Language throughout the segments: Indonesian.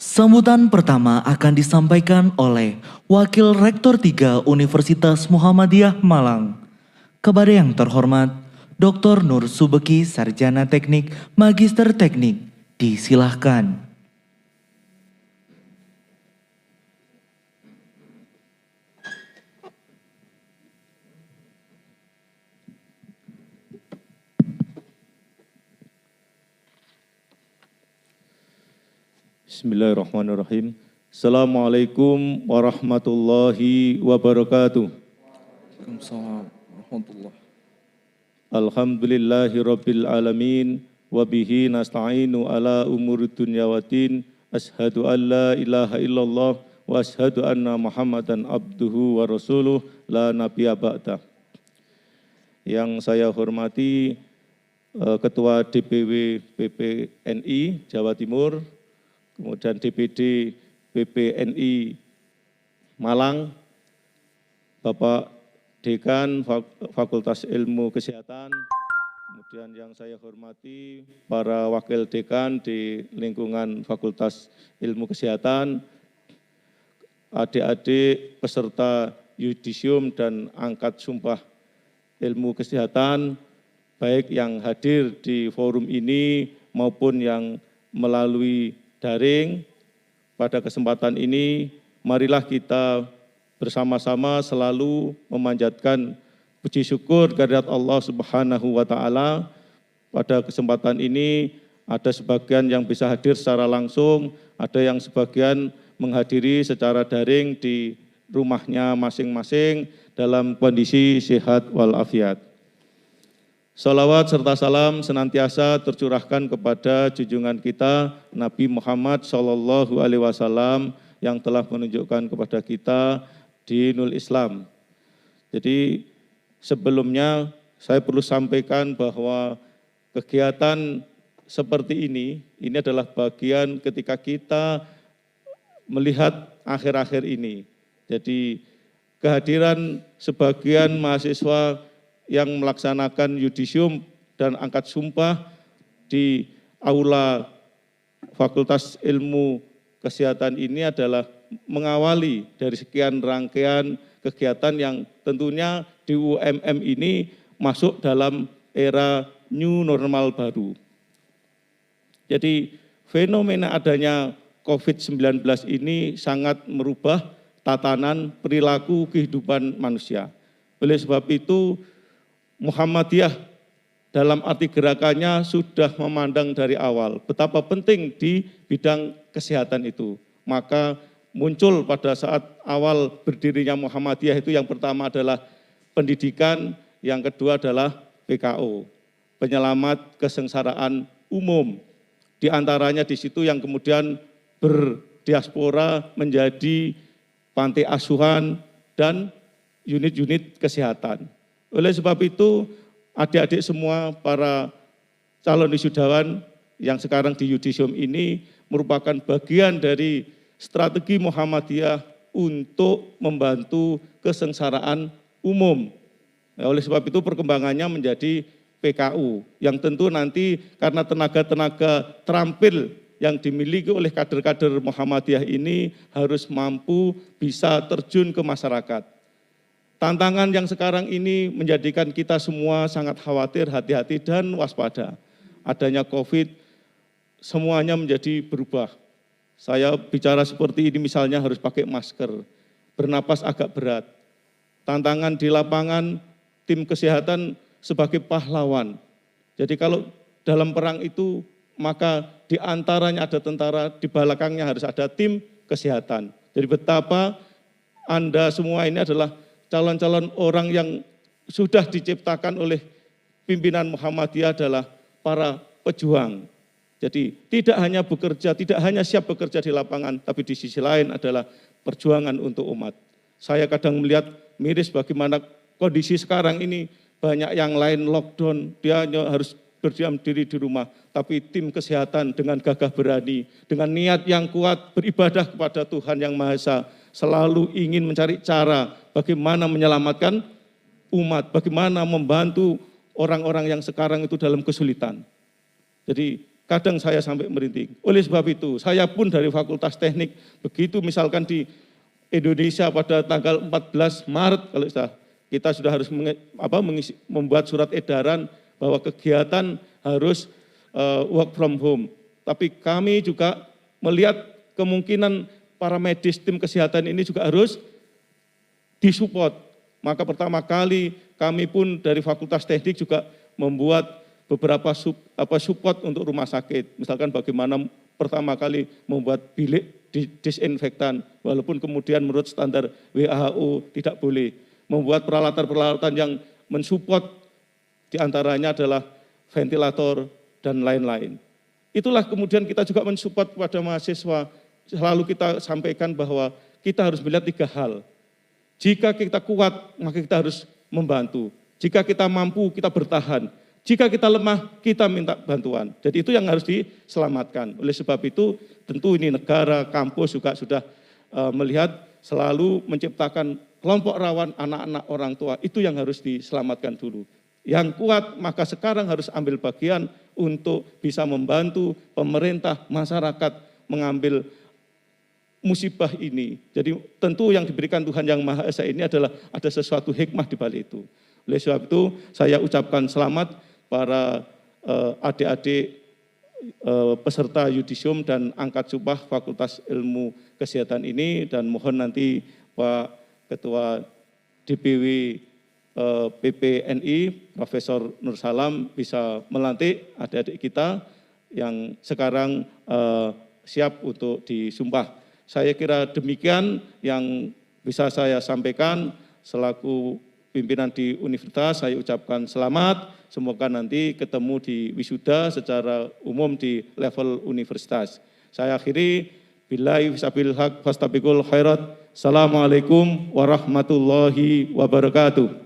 Sambutan pertama akan disampaikan oleh Wakil Rektor 3 Universitas Muhammadiyah Malang. Kepada yang terhormat, Dr. Nur Subeki, Sarjana Teknik, Magister Teknik, disilahkan. Bismillahirrahmanirrahim. Assalamualaikum warahmatullahi wabarakatuh. Waalaikumsalam warahmatullahi. Alhamdulillahi rabbil alamin. Wabihi nasta'inu ala umuri dunya waddin. Ashadu an la ilaha illallah wa ashadu anna muhammadan abduhu wa rasuluh la nabiya ba'dah. Yang saya hormati Ketua DPW PPNI Jawa Timur, kemudian DPD PPNI Malang, Bapak Dekan Fakultas Ilmu Kesehatan, kemudian yang saya hormati para wakil dekan di lingkungan Fakultas Ilmu Kesehatan, adik-adik peserta yudisium dan angkat sumpah ilmu kesehatan, baik yang hadir di forum ini maupun yang melalui daring. Pada kesempatan ini, marilah kita bersama-sama selalu memanjatkan puji syukur kehadirat Allah Subhanahu wa Ta'ala. Pada kesempatan ini, ada sebagian yang bisa hadir secara langsung, ada yang sebagian menghadiri secara daring di rumahnya masing-masing dalam kondisi sehat walafiat. Salawat serta salam senantiasa tercurahkan kepada junjungan kita Nabi Muhammad SAW yang telah menunjukkan kepada kita dinul Islam. Jadi sebelumnya saya perlu sampaikan bahwa kegiatan seperti ini adalah bagian ketika kita melihat akhir-akhir ini. Jadi kehadiran sebagian mahasiswa yang melaksanakan yudisium dan angkat sumpah di aula Fakultas Ilmu Kesehatan ini adalah mengawali dari sekian rangkaian kegiatan yang tentunya di UMM ini masuk dalam era new normal baru. Jadi fenomena adanya COVID-19 ini sangat merubah tatanan perilaku kehidupan manusia. Oleh sebab itu, Muhammadiyah dalam arti gerakannya sudah memandang dari awal betapa penting di bidang kesehatan itu. Maka muncul pada saat awal berdirinya Muhammadiyah itu yang pertama adalah pendidikan, yang kedua adalah PKO, penyelamat kesengsaraan umum. Di antaranya di situ yang kemudian berdiaspora menjadi panti asuhan dan unit-unit kesehatan. Oleh sebab itu, adik-adik semua para calon wisudawan yang sekarang di yudisium ini merupakan bagian dari strategi Muhammadiyah untuk membantu kesengsaraan umum. Nah, oleh sebab itu perkembangannya menjadi PKU, yang tentu nanti karena tenaga-tenaga terampil yang dimiliki oleh kader-kader Muhammadiyah ini harus mampu bisa terjun ke masyarakat. Tantangan yang sekarang ini menjadikan kita semua sangat khawatir, hati-hati dan waspada. Adanya COVID, semuanya menjadi berubah. Saya bicara seperti ini misalnya harus pakai masker, bernapas agak berat. Tantangan di lapangan, tim kesehatan sebagai pahlawan. Jadi kalau dalam perang itu, maka di antaranya ada tentara, di belakangnya harus ada tim kesehatan. Jadi betapa Anda semua ini adalah calon-calon orang yang sudah diciptakan oleh pimpinan Muhammadiyah adalah para pejuang. Jadi tidak hanya bekerja, tidak hanya siap bekerja di lapangan, tapi di sisi lain adalah perjuangan untuk umat. Saya kadang melihat miris bagaimana kondisi sekarang ini, banyak yang lain lockdown, dia hanya harus berdiam diri di rumah. Tapi tim kesehatan dengan gagah berani, dengan niat yang kuat beribadah kepada Tuhan Yang Maha Esa, selalu ingin mencari cara bagaimana menyelamatkan umat, bagaimana membantu orang-orang yang sekarang itu dalam kesulitan. Jadi kadang saya sampai merinding. Oleh sebab itu, saya pun dari Fakultas Teknik, begitu misalkan di Indonesia pada tanggal 14 Maret, kalau kita sudah harus membuat surat edaran bahwa kegiatan harus work from home. Tapi kami juga melihat kemungkinan para medis tim kesehatan ini juga harus disupport. Maka pertama kali kami pun dari Fakultas Teknik juga membuat beberapa support untuk rumah sakit. Misalkan bagaimana pertama kali membuat bilik disinfektan, walaupun kemudian menurut standar WHO tidak boleh. Membuat peralatan-peralatan yang mensupport diantaranya adalah ventilator dan lain-lain. Itulah kemudian kita juga mensupport kepada mahasiswa, selalu kita sampaikan bahwa kita harus melihat 3 hal. Jika kita kuat, maka kita harus membantu. Jika kita mampu, kita bertahan. Jika kita lemah, kita minta bantuan. Jadi itu yang harus diselamatkan. Oleh sebab itu, tentu ini negara, kampus juga sudah melihat selalu menciptakan kelompok rawan anak-anak orang tua. Itu yang harus diselamatkan dulu. Yang kuat, maka sekarang harus ambil bagian untuk bisa membantu pemerintah, masyarakat mengambil musibah ini. Jadi tentu yang diberikan Tuhan Yang Maha Esa ini adalah ada sesuatu hikmah di balik itu. Oleh sebab itu, saya ucapkan selamat para adik-adik peserta yudisium dan angkat sumpah Fakultas Ilmu Kesehatan ini, dan mohon nanti Pak Ketua DPW PPNI Profesor Nur Salam bisa melantik adik-adik kita yang sekarang siap untuk disumpah. Saya kira demikian yang bisa saya sampaikan selaku pimpinan di universitas. Saya ucapkan selamat, semoga nanti ketemu di wisuda secara umum di level universitas. Saya akhiri, billahi fisabil haq fastabiqul khairat. Assalamualaikum warahmatullahi wabarakatuh.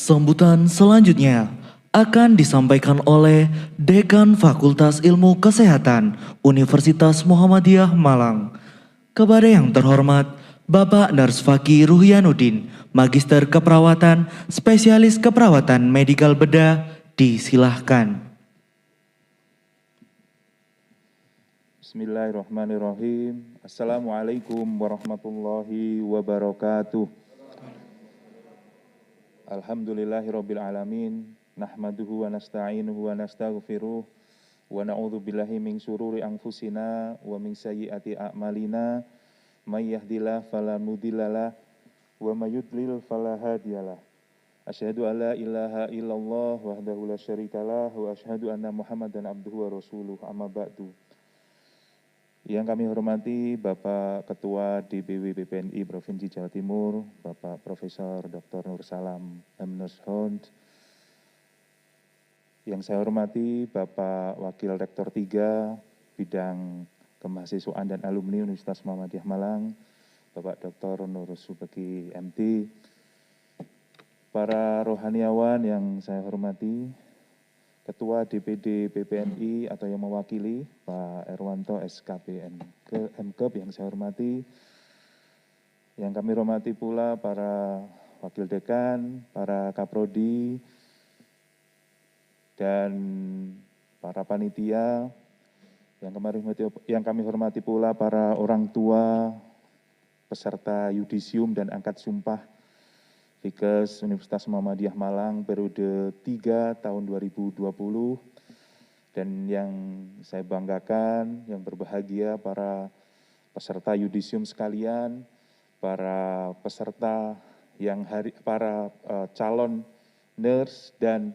Sambutan selanjutnya akan disampaikan oleh Dekan Fakultas Ilmu Kesehatan Universitas Muhammadiyah Malang. Kepada yang terhormat Bapak Narsfaki Ruhyanuddin, Magister Keperawatan, Spesialis Keperawatan Medikal Bedah, disilahkan. Bismillahirrahmanirrahim. Assalamualaikum warahmatullahi wabarakatuh. Alhamdulillahirabbil alamin. Nahmaduhu wa nasta'inuhu wa nastaghfiruh wa na'udzu billahi min syururi anfusina wa min sayyiati a'malina. May yahdihillahu fala mudhillalah wa may yudlil fala hadiyalah. Asyhadu an la ilaha illallah wahdahu la syarikalah wa asyhadu anna Muhammadan abduhu wa rasuluh. Amma ba'du. Yang kami hormati Bapak Ketua DPW PPNI Provinsi Jawa Timur, Bapak Profesor Dr. Nur Salam MNushond. Yang saya hormati Bapak Wakil Rektor 3 Bidang Kemahasiswaan dan Alumni Universitas Muhammadiyah Malang, Bapak Dr. Nur Subeki MT. Para rohaniawan yang saya hormati, Ketua DPD PPNI atau yang mewakili Pak Erwanto SKP MKEP yang saya hormati. Yang kami hormati pula para wakil dekan, para kaprodi, dan para panitia. Yang kami hormati pula para orang tua, peserta yudisium dan angkat sumpah Fikes Universitas Muhammadiyah Malang periode 3 tahun 2020, dan yang saya banggakan, yang berbahagia para peserta yudisium sekalian, para peserta para calon nurse dan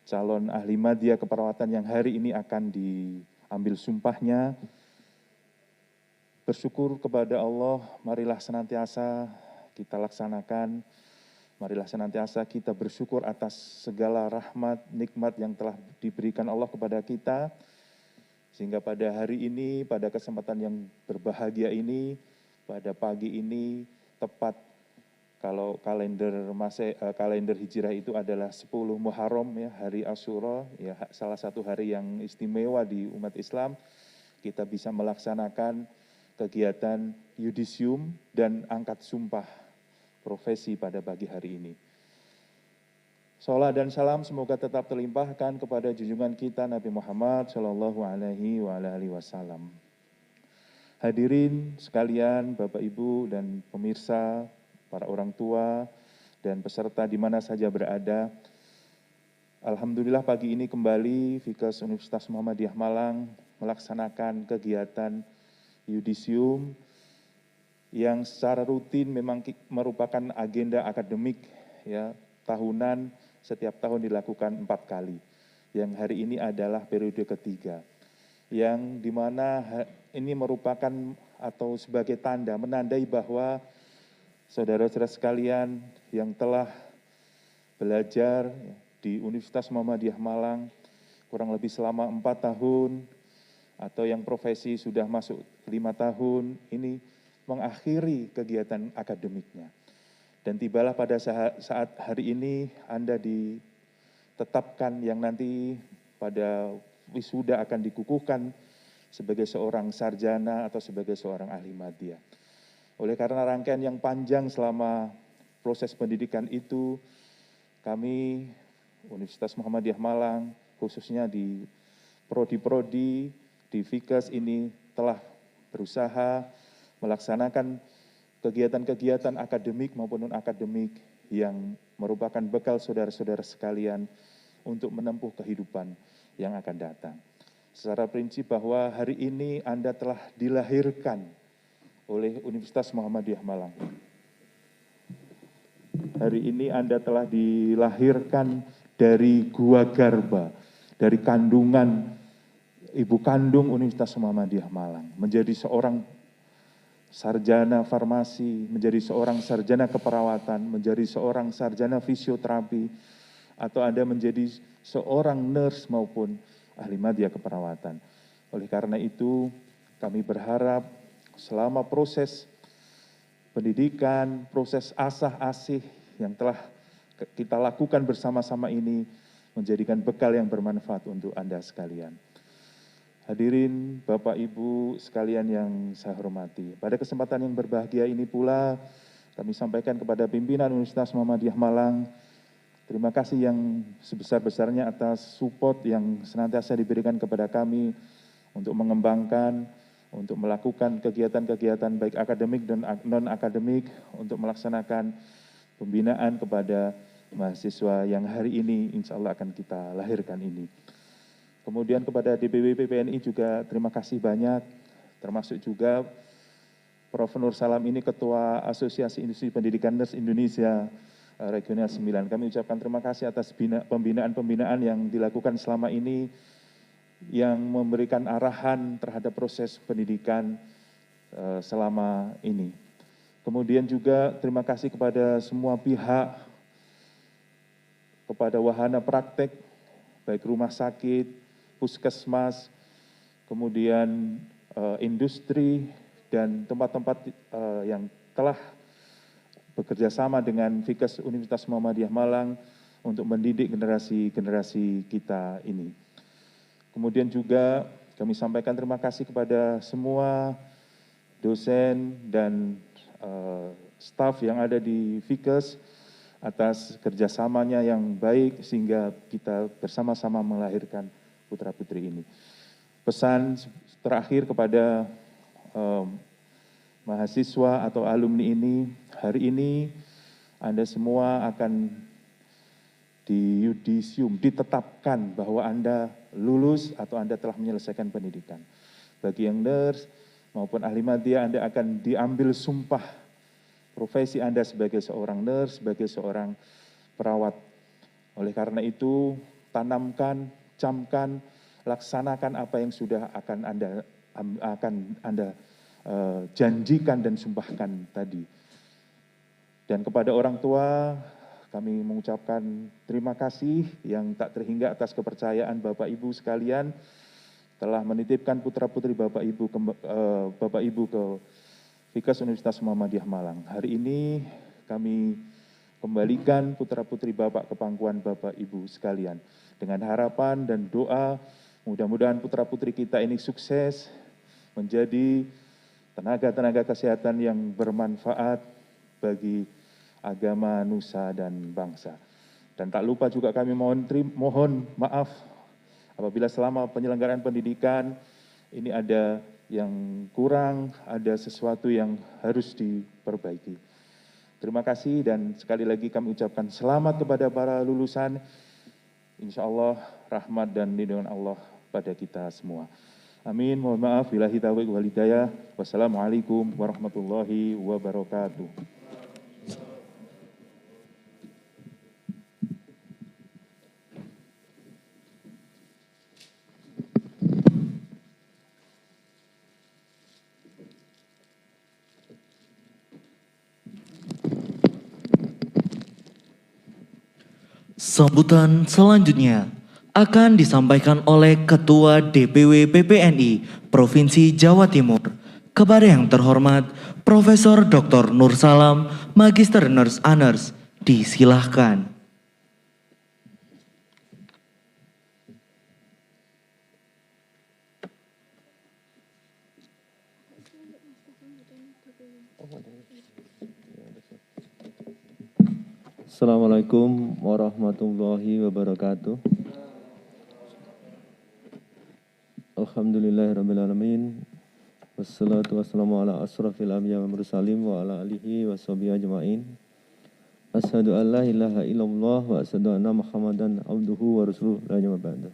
calon ahli madya keperawatan yang hari ini akan diambil sumpahnya. Bersyukur kepada Allah, marilah senantiasa kita laksanakan Marilah senantiasa kita bersyukur atas segala rahmat, nikmat yang telah diberikan Allah kepada kita, sehingga pada hari ini, pada kesempatan yang berbahagia ini, pada pagi ini, tepat kalau kalender Hijrah itu adalah 10 Muharram, ya, hari Asyura, ya, salah satu hari yang istimewa di umat Islam, kita bisa melaksanakan kegiatan yudisium dan angkat sumpah profesi pada pagi hari ini. Salat dan salam semoga tetap terlimpahkan kepada junjungan kita Nabi Muhammad Shallallahu Alaihi Wasallam. Hadirin sekalian, Bapak Ibu dan pemirsa, para orang tua dan peserta di mana saja berada. Alhamdulillah pagi ini kembali Fikes Universitas Muhammadiyah Malang melaksanakan kegiatan yudisium yang secara rutin memang merupakan agenda akademik, ya, tahunan, setiap tahun dilakukan 4 kali. Yang hari ini adalah periode ketiga, yang dimana ini merupakan atau sebagai tanda menandai bahwa saudara-saudara sekalian yang telah belajar di Universitas Muhammadiyah Malang kurang lebih selama 4 tahun atau yang profesi sudah masuk 5 tahun ini mengakhiri kegiatan akademiknya. Dan tibalah pada saat hari ini Anda ditetapkan yang nanti pada wisuda akan dikukuhkan sebagai seorang sarjana atau sebagai seorang ahli madya. Oleh karena rangkaian yang panjang selama proses pendidikan itu, kami Universitas Muhammadiyah Malang, khususnya di prodi-prodi, di Fikes ini telah berusaha melaksanakan kegiatan-kegiatan akademik maupun non-akademik yang merupakan bekal saudara-saudara sekalian untuk menempuh kehidupan yang akan datang. Secara prinsip bahwa hari ini Anda telah dilahirkan oleh Universitas Muhammadiyah Malang. Hari ini Anda telah dilahirkan dari Gua Garba, dari kandungan ibu kandung Universitas Muhammadiyah Malang, menjadi seorang sarjana farmasi, menjadi seorang sarjana keperawatan, menjadi seorang sarjana fisioterapi, atau Anda menjadi seorang nurse maupun ahli madya keperawatan. Oleh karena itu, kami berharap selama proses pendidikan, proses asah-asih yang telah kita lakukan bersama-sama ini menjadikan bekal yang bermanfaat untuk Anda sekalian. Hadirin Bapak Ibu sekalian yang saya hormati, pada kesempatan yang berbahagia ini pula kami sampaikan kepada pimpinan Universitas Muhammadiyah Malang, terima kasih yang sebesar-besarnya atas support yang senantiasa diberikan kepada kami untuk mengembangkan, untuk melakukan kegiatan-kegiatan baik akademik dan non-akademik, untuk melaksanakan pembinaan kepada mahasiswa yang hari ini insya Allah akan kita lahirkan ini. Kemudian kepada DPW PPNI juga terima kasih banyak, termasuk juga Prof. Nur Salam ini Ketua Asosiasi Industri Pendidikan Nurse Indonesia Regional 9. Kami ucapkan terima kasih atas pembinaan-pembinaan yang dilakukan selama ini, yang memberikan arahan terhadap proses pendidikan selama ini. Kemudian juga terima kasih kepada semua pihak, kepada wahana praktek, baik rumah sakit, puskesmas, kemudian industri, dan tempat-tempat yang telah bekerja sama dengan Fikes Universitas Muhammadiyah Malang untuk mendidik generasi-generasi kita ini. Kemudian juga kami sampaikan terima kasih kepada semua dosen dan staf yang ada di Fikes atas kerjasamanya yang baik sehingga kita bersama-sama melahirkan putra-putri ini. Pesan terakhir kepada mahasiswa atau alumni ini, hari ini Anda semua akan di yudisium, ditetapkan bahwa Anda lulus atau Anda telah menyelesaikan pendidikan. Bagi yang nurse maupun ahli madya, Anda akan diambil sumpah profesi Anda sebagai seorang nurse, sebagai seorang perawat. Oleh karena itu, tanamkan, camkan, laksanakan apa yang sudah akan Anda janjikan dan sumpahkan tadi. Dan kepada orang tua, kami mengucapkan terima kasih yang tak terhingga atas kepercayaan Bapak Ibu sekalian telah menitipkan putra-putri Bapak Ibu ke Fikas Universitas Muhammadiyah Malang. Hari ini kami kembalikan putra-putri Bapak ke pangkuan Bapak Ibu sekalian. Dengan harapan dan doa, mudah-mudahan putra-putri kita ini sukses menjadi tenaga-tenaga kesehatan yang bermanfaat bagi agama, nusa, dan bangsa. Dan tak lupa juga kami mohon maaf apabila selama penyelenggaraan pendidikan ini ada yang kurang, ada sesuatu yang harus diperbaiki. Terima kasih dan sekali lagi kami ucapkan selamat kepada para lulusan. Insya Allah rahmat dan lindungan Allah pada kita semua. Amin. Mohon maaf. Billahi taufiq wal hidayah. Wassalamualaikum warahmatullahi wabarakatuh. Sambutan selanjutnya akan disampaikan oleh Ketua DPW PPNI Provinsi Jawa Timur. Kepada yang terhormat Profesor Dr. Nur Salam, Magister Nurse Honors, disilahkan. Assalamualaikum warahmatullahi wabarakatuh. Alhamdulillahirrabbilalamin. Wassalatu wassalamu ala asrafil anbiya wal mursalin wa ala alihi wa sahbihi ajma'in. Asyhadu an la ilaha illallah wa asyhadu anna Muhammadan abduhu wa rasuluh la ilaha ba'da.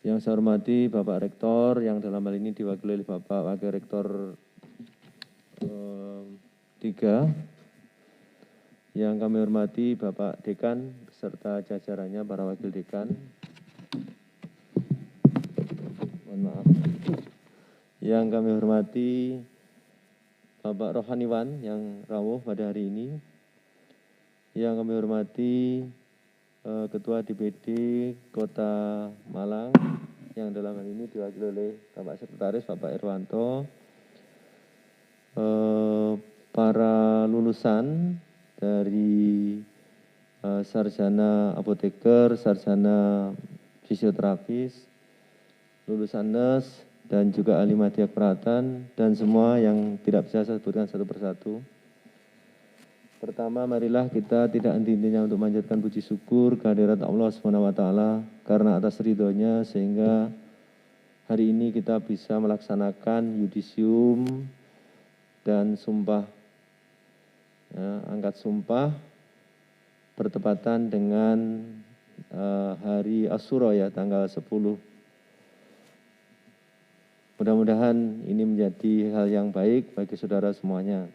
Yang saya hormati Bapak Rektor yang dalam hal ini diwakili oleh Bapak Wakil Rektor 3. Yang kami hormati Bapak Dekan beserta jajarannya, para Wakil Dekan. Mohon maaf. Yang kami hormati Bapak Rohaniwan yang rawuh pada hari ini. Yang kami hormati Ketua DPD Kota Malang yang dalam hal ini diwakili oleh Bapak Sekretaris Bapak Irwanto. Para lulusan dari sarjana apoteker, sarjana fisioterapis, lulusan nurse, dan juga ahli media keperawatan, dan semua yang tidak bisa saya sebutkan satu persatu. Pertama, marilah kita tidak henti-hentinya untuk memanjatkan puji syukur kehadirat Allah SWT karena atas ridhonya sehingga hari ini kita bisa melaksanakan yudisium dan sumpah. Ya, angkat sumpah bertepatan dengan hari Asyura ya, tanggal 10. Mudah-mudahan ini menjadi hal yang baik bagi saudara semuanya.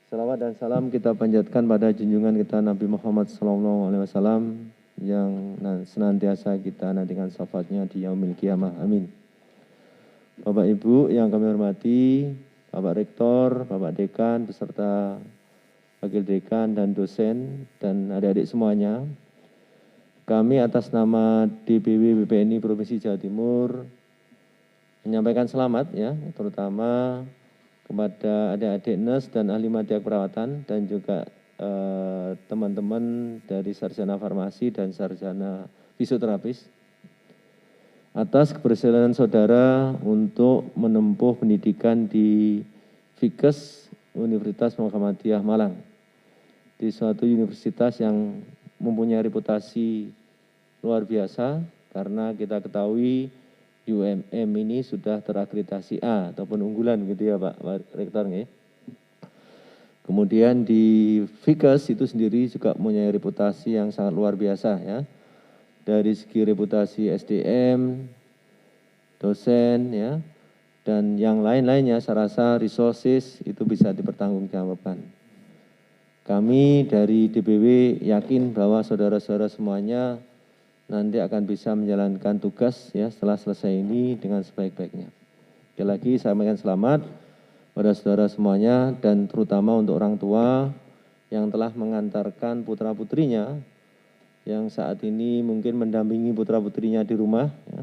Salawat dan salam kita panjatkan pada junjungan kita Nabi Muhammad SAW yang senantiasa kita nantikan syafaatnya di yaumil qiyamah. Amin. Bapak Ibu yang kami hormati, Bapak Rektor, Bapak Dekan, beserta Wakil Dekan dan dosen, dan adik-adik semuanya. Kami atas nama DPW PPNI Provinsi Jawa Timur menyampaikan selamat ya, terutama kepada adik-adik nurse dan ahli media keperawatan dan juga teman-teman dari sarjana farmasi dan sarjana fisioterapis atas keberhasilan saudara untuk menempuh pendidikan di Fikes Universitas Muhammadiyah Malang, di suatu universitas yang mempunyai reputasi luar biasa karena kita ketahui UMM ini sudah terakreditasi A ataupun unggulan gitu ya Pak Rektor ya. Kemudian di Fikes itu sendiri juga mempunyai reputasi yang sangat luar biasa ya. Dari segi reputasi SDM, dosen ya, dan yang lain-lainnya saya rasa resources itu bisa dipertanggungjawabkan. Kami dari DPW yakin bahwa saudara-saudara semuanya nanti akan bisa menjalankan tugas ya setelah selesai ini dengan sebaik-baiknya. Sekali lagi saya sampaikan selamat. pada saudara semuanya dan terutama untuk orang tua yang telah mengantarkan putra-putrinya yang saat ini mungkin mendampingi putra-putrinya di rumah, ya.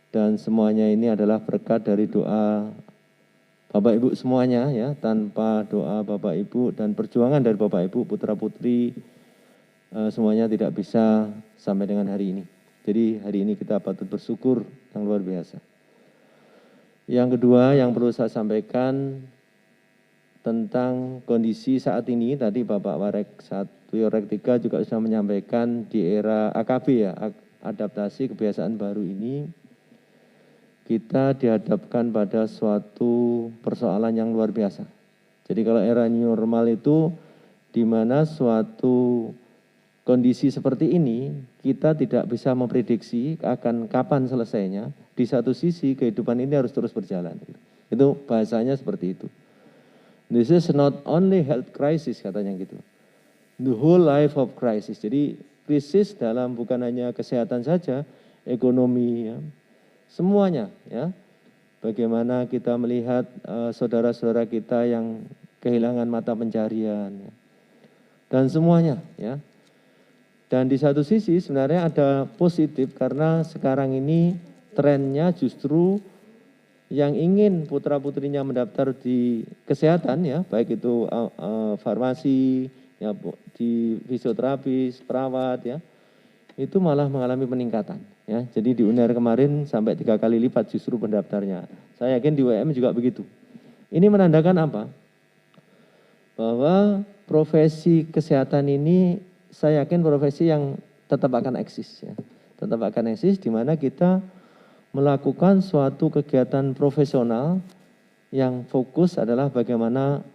Dan semuanya ini adalah berkat dari doa Bapak Ibu semuanya, ya. Tanpa doa Bapak Ibu dan perjuangan dari Bapak Ibu, putra-putri semuanya tidak bisa sampai dengan hari ini. Jadi hari ini kita patut bersyukur yang luar biasa. Yang kedua yang perlu saya sampaikan tentang kondisi saat ini, tadi Bapak Warek 1, Warek 3 juga sudah menyampaikan di era AKB, ya, adaptasi kebiasaan baru ini, kita dihadapkan pada suatu persoalan yang luar biasa. Jadi kalau era new normal itu di mana suatu kondisi seperti ini, kita tidak bisa memprediksi akan kapan selesainya. Di satu sisi, kehidupan ini harus terus berjalan. Itu bahasanya seperti itu. This is not only health crisis, katanya gitu. The whole life of crisis. Jadi krisis dalam bukan hanya kesehatan saja, ekonomi, ya, semuanya. Ya. Bagaimana kita melihat saudara-saudara kita yang kehilangan mata pencarian. Ya. Dan semuanya, ya. Dan di satu sisi sebenarnya ada positif karena sekarang ini trennya justru yang ingin putra-putrinya mendaftar di kesehatan, ya, baik itu farmasi, ya, di fisioterapis, perawat, ya, itu malah mengalami peningkatan, ya. Jadi di UNER kemarin sampai 3 kali lipat justru pendaftarnya. Saya yakin di UM juga begitu. Ini menandakan apa? Bahwa profesi kesehatan ini saya yakin profesi yang tetap akan eksis, ya. Tetap akan eksis di mana kita melakukan suatu kegiatan profesional yang fokus adalah bagaimana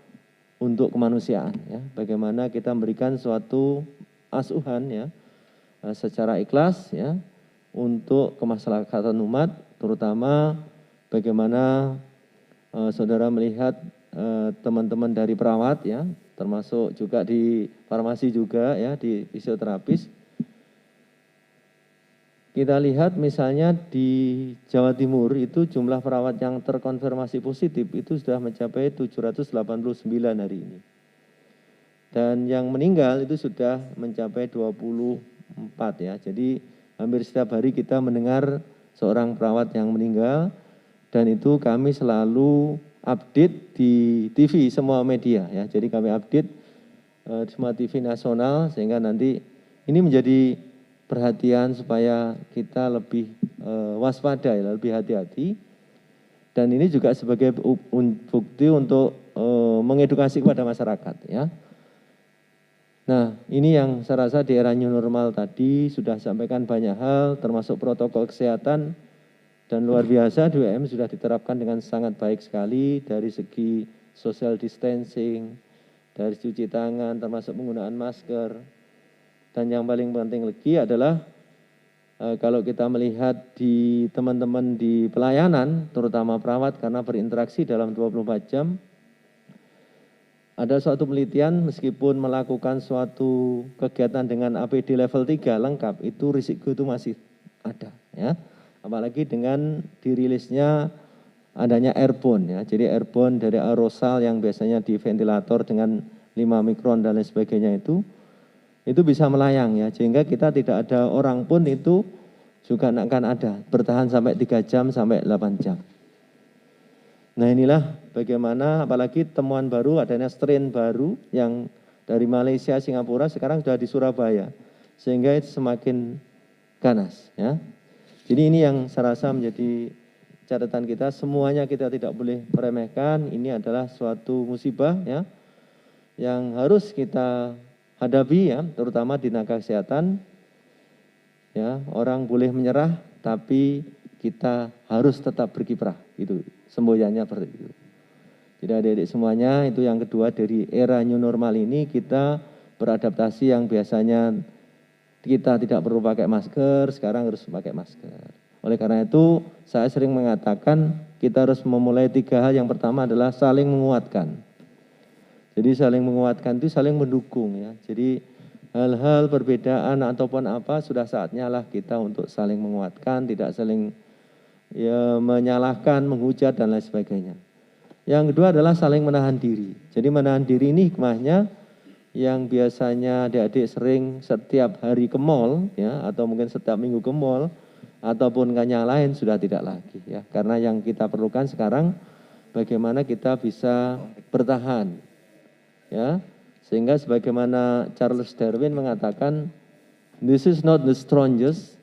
untuk kemanusiaan, ya. Bagaimana kita memberikan suatu asuhan, ya, secara ikhlas, ya, untuk kemaslahatan umat, terutama bagaimana saudara melihat teman-teman dari perawat, ya, termasuk juga di farmasi juga, ya, di fisioterapis. Kita lihat misalnya di Jawa Timur itu jumlah perawat yang terkonfirmasi positif itu sudah mencapai 789 hari ini. Dan yang meninggal itu sudah mencapai 24, ya. Jadi hampir setiap hari kita mendengar seorang perawat yang meninggal dan itu kami selalu update di TV semua media, ya. Jadi kami update semua TV nasional sehingga nanti ini menjadi perhatian supaya kita lebih waspada, ya, lebih hati-hati. Dan ini juga sebagai bukti untuk mengedukasi kepada masyarakat, ya. Nah, ini yang saya rasa di era new normal tadi sudah sampaikan banyak hal termasuk protokol kesehatan. Dan luar biasa di UM sudah diterapkan dengan sangat baik sekali dari segi social distancing, dari cuci tangan, termasuk penggunaan masker. Dan yang paling penting lagi adalah kalau kita melihat di teman-teman di pelayanan, terutama perawat karena berinteraksi dalam 24 jam, ada suatu penelitian meskipun melakukan suatu kegiatan dengan APD level 3 lengkap, itu risiko itu masih ada, ya. Apalagi dengan dirilisnya adanya airborne, ya. Jadi airborne dari aerosol yang biasanya di ventilator dengan 5 mikron dan lain sebagainya itu bisa melayang, ya. Sehingga kita tidak ada orang pun itu juga akan ada, bertahan sampai 3 jam sampai 8 jam. Nah inilah bagaimana apalagi temuan baru adanya strain baru yang dari Malaysia, Singapura sekarang sudah di Surabaya. Sehingga itu semakin ganas, ya. Jadi ini yang saya rasa menjadi catatan kita, semuanya kita tidak boleh meremehkan, ini adalah suatu musibah, ya, yang harus kita hadapi, ya, terutama di tenaga kesehatan. Ya, orang boleh menyerah, tapi kita harus tetap berkiprah, itu semboyannya seperti itu. Jadi adik-adik semuanya, itu yang kedua dari era new normal ini kita beradaptasi yang biasanya kita tidak perlu pakai masker, sekarang harus pakai masker. Oleh karena itu, saya sering mengatakan kita harus memulai 3 hal. Yang pertama adalah saling menguatkan. Jadi saling menguatkan itu saling mendukung, ya. Jadi hal-hal perbedaan ataupun apa sudah saatnya lah kita untuk saling menguatkan, tidak saling, ya, menyalahkan, menghujat dan lain sebagainya. Yang kedua adalah saling menahan diri. Jadi menahan diri ini hikmahnya yang biasanya adik-adik sering setiap hari ke mall ya, atau mungkin setiap minggu ke mall ataupun yang lain sudah tidak lagi ya. Karena yang kita perlukan sekarang bagaimana kita bisa bertahan ya. Sehingga sebagaimana Charles Darwin mengatakan, this is not the strongest,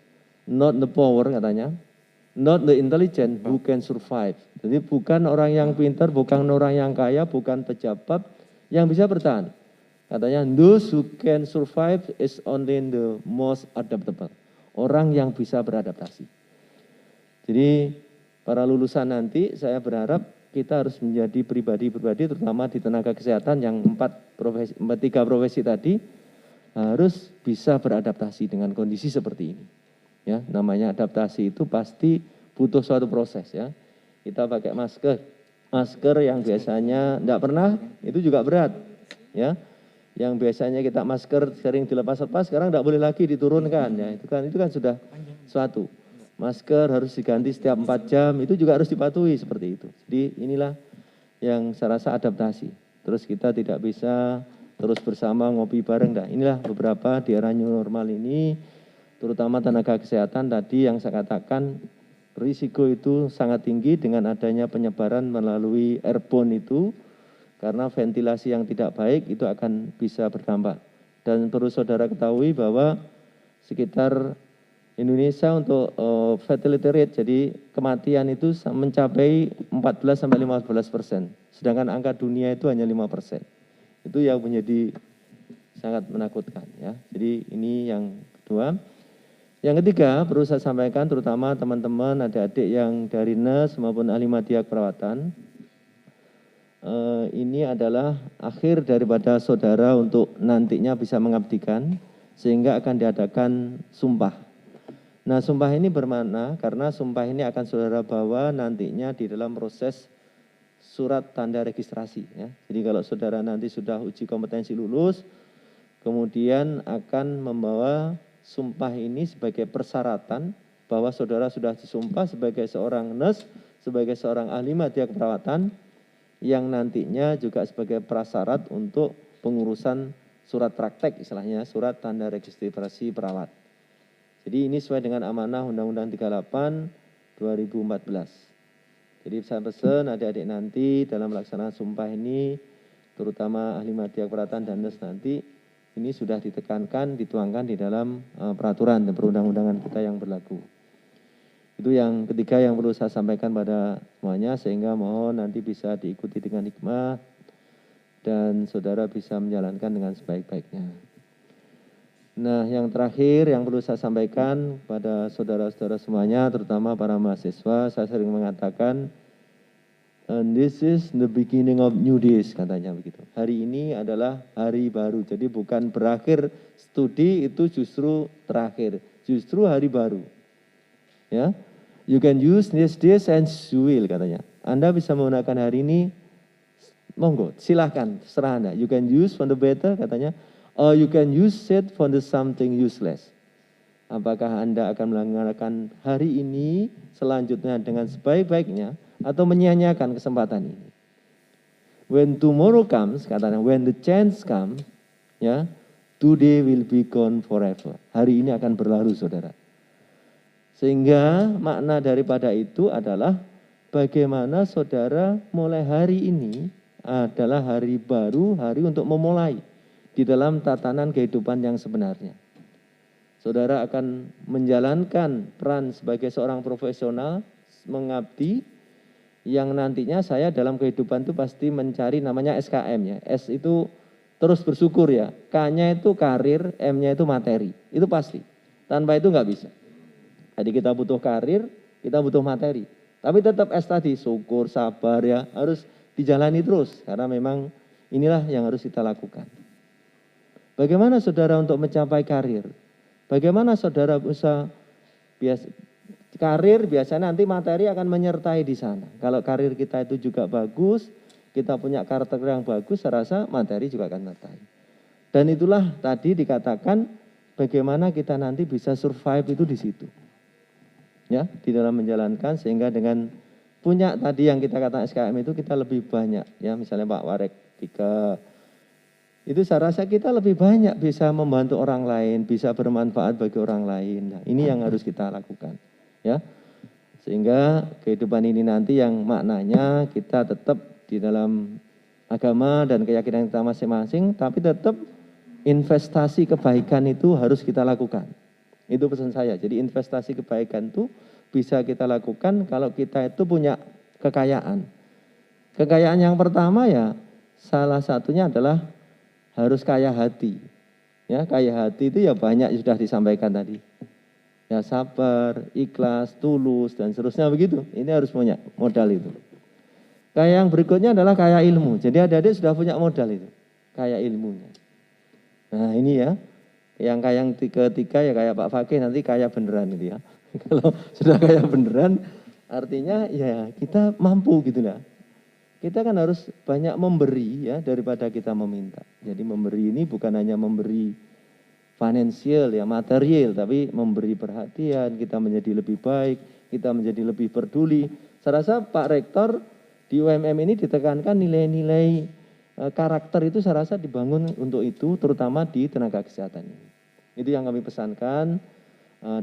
not the power katanya, not the intelligent who can survive. Jadi bukan orang yang pintar, bukan orang yang kaya, bukan pejabat yang bisa bertahan. Katanya, those who can survive is only the most adaptable. Orang yang bisa beradaptasi. Jadi para lulusan nanti saya berharap kita harus menjadi pribadi-pribadi terutama di tenaga kesehatan yang 3 profesi tadi harus bisa beradaptasi dengan kondisi seperti ini. Ya, namanya adaptasi itu pasti butuh suatu proses ya. Kita pakai masker yang biasanya tidak pernah itu juga berat ya. Yang biasanya kita masker sering dilepas-lepas sekarang tidak boleh lagi diturunkan ya. Itu kan sudah suatu. Masker harus diganti setiap 4 jam itu juga harus dipatuhi seperti itu. Jadi inilah yang saya rasa adaptasi. Terus kita tidak bisa terus bersama ngopi bareng. Nah, inilah beberapa di era new normal ini terutama tenaga kesehatan tadi yang saya katakan risiko itu sangat tinggi dengan adanya penyebaran melalui airborne itu karena ventilasi yang tidak baik itu akan bisa berdampak. Dan perlu saudara ketahui bahwa sekitar Indonesia untuk fatality rate jadi kematian itu mencapai 14-15%. Sedangkan angka dunia itu hanya 5%. Itu yang menjadi sangat menakutkan ya. Jadi ini yang kedua. Yang ketiga, perlu saya sampaikan terutama teman-teman adik-adik yang dari nurse maupun ahli madya keperawatan. Ini adalah akhir daripada saudara untuk nantinya bisa mengabdikan sehingga akan diadakan sumpah. Nah, sumpah ini bermakna karena sumpah ini akan saudara bawa nantinya di dalam proses surat tanda registrasi ya. Jadi kalau saudara nanti sudah uji kompetensi lulus, kemudian akan membawa sumpah ini sebagai persyaratan bahwa saudara sudah disumpah sebagai seorang nurse, sebagai seorang ahli madya keperawatan yang nantinya juga sebagai prasyarat untuk pengurusan surat praktek istilahnya, surat tanda registrasi perawat. Jadi ini sesuai dengan amanah Undang-Undang 38 2014. Jadi saya pesan adik-adik nanti dalam pelaksanaan sumpah ini terutama ahli madya keperawatan dan nurse nanti ini sudah ditekankan, dituangkan di dalam peraturan dan perundang-undangan kita yang berlaku. Itu yang ketiga yang perlu saya sampaikan pada semuanya, sehingga mohon nanti bisa diikuti dengan hikmah dan saudara bisa menjalankan dengan sebaik-baiknya. Nah, yang terakhir yang perlu saya sampaikan pada saudara-saudara semuanya, terutama para mahasiswa, saya sering mengatakan, and this is the beginning of new days, katanya begitu. Hari ini adalah hari baru, jadi bukan berakhir studi itu justru terakhir, justru hari baru. Ya, you can use this days and you will, katanya. Anda bisa menggunakan hari ini, monggo, silahkan, serah Anda. You can use for the better, katanya, or you can use it for the something useless. Apakah Anda akan menggunakan hari ini selanjutnya dengan sebaik-baiknya, atau menyia-nyiakan kesempatan ini. When tomorrow comes, katanya, when the chance comes, ya, today will be gone forever. Hari ini akan berlalu, saudara. Sehingga makna daripada itu adalah bagaimana saudara mulai hari ini adalah hari baru, hari untuk memulai di dalam tatanan kehidupan yang sebenarnya. Saudara akan menjalankan peran sebagai seorang profesional, mengabdi, yang nantinya saya dalam kehidupan itu pasti mencari namanya SKM ya. S itu terus bersyukur ya. K-nya itu karir, M-nya itu materi. Itu pasti. Tanpa itu nggak bisa. Jadi kita butuh karir, kita butuh materi. Tapi tetap S tadi, syukur, sabar ya. Harus dijalani terus. Karena memang inilah yang harus kita lakukan. Bagaimana saudara untuk mencapai karir? Bagaimana saudara bisa karir biasanya nanti materi akan menyertai di sana. Kalau karir kita itu juga bagus, kita punya karakter yang bagus, saya rasa materi juga akan menyertai. Dan itulah tadi dikatakan bagaimana kita nanti bisa survive itu di situ. Ya, di dalam menjalankan sehingga dengan punya tadi yang kita katakan SKM itu kita lebih banyak ya, misalnya Pak Warek 3 itu saya rasa kita lebih banyak bisa membantu orang lain, bisa bermanfaat bagi orang lain. Nah, ini yang harus kita lakukan ya. Sehingga kehidupan ini nanti yang maknanya kita tetap di dalam agama dan keyakinan kita masing-masing, tapi tetap investasi kebaikan itu harus kita lakukan. Itu pesan saya. Jadi investasi kebaikan itu bisa kita lakukan kalau kita itu punya kekayaan. Kekayaan yang pertama ya salah satunya adalah harus kaya hati. Ya, kaya hati itu ya banyak sudah disampaikan tadi. Ya sabar, ikhlas, tulus dan seterusnya begitu. Ini harus punya modal itu. Kaya yang berikutnya adalah kaya ilmu. Jadi adik-adik sudah punya modal itu. Kaya ilmunya. Nah, ini ya. Yang kaya yang ketiga ya kayak Pak Fakih nanti kaya beneran gitu ya. Kalau sudah kaya beneran artinya ya kita mampu gitu lah. Kita kan harus banyak memberi ya daripada kita meminta. Jadi memberi ini bukan hanya memberi finansial ya material, tapi memberi perhatian, kita menjadi lebih baik, kita menjadi lebih peduli. Saya rasa Pak Rektor di UMM ini ditekankan nilai-nilai karakter itu saya rasa dibangun untuk itu, terutama di tenaga kesehatan ini. Itu yang kami pesankan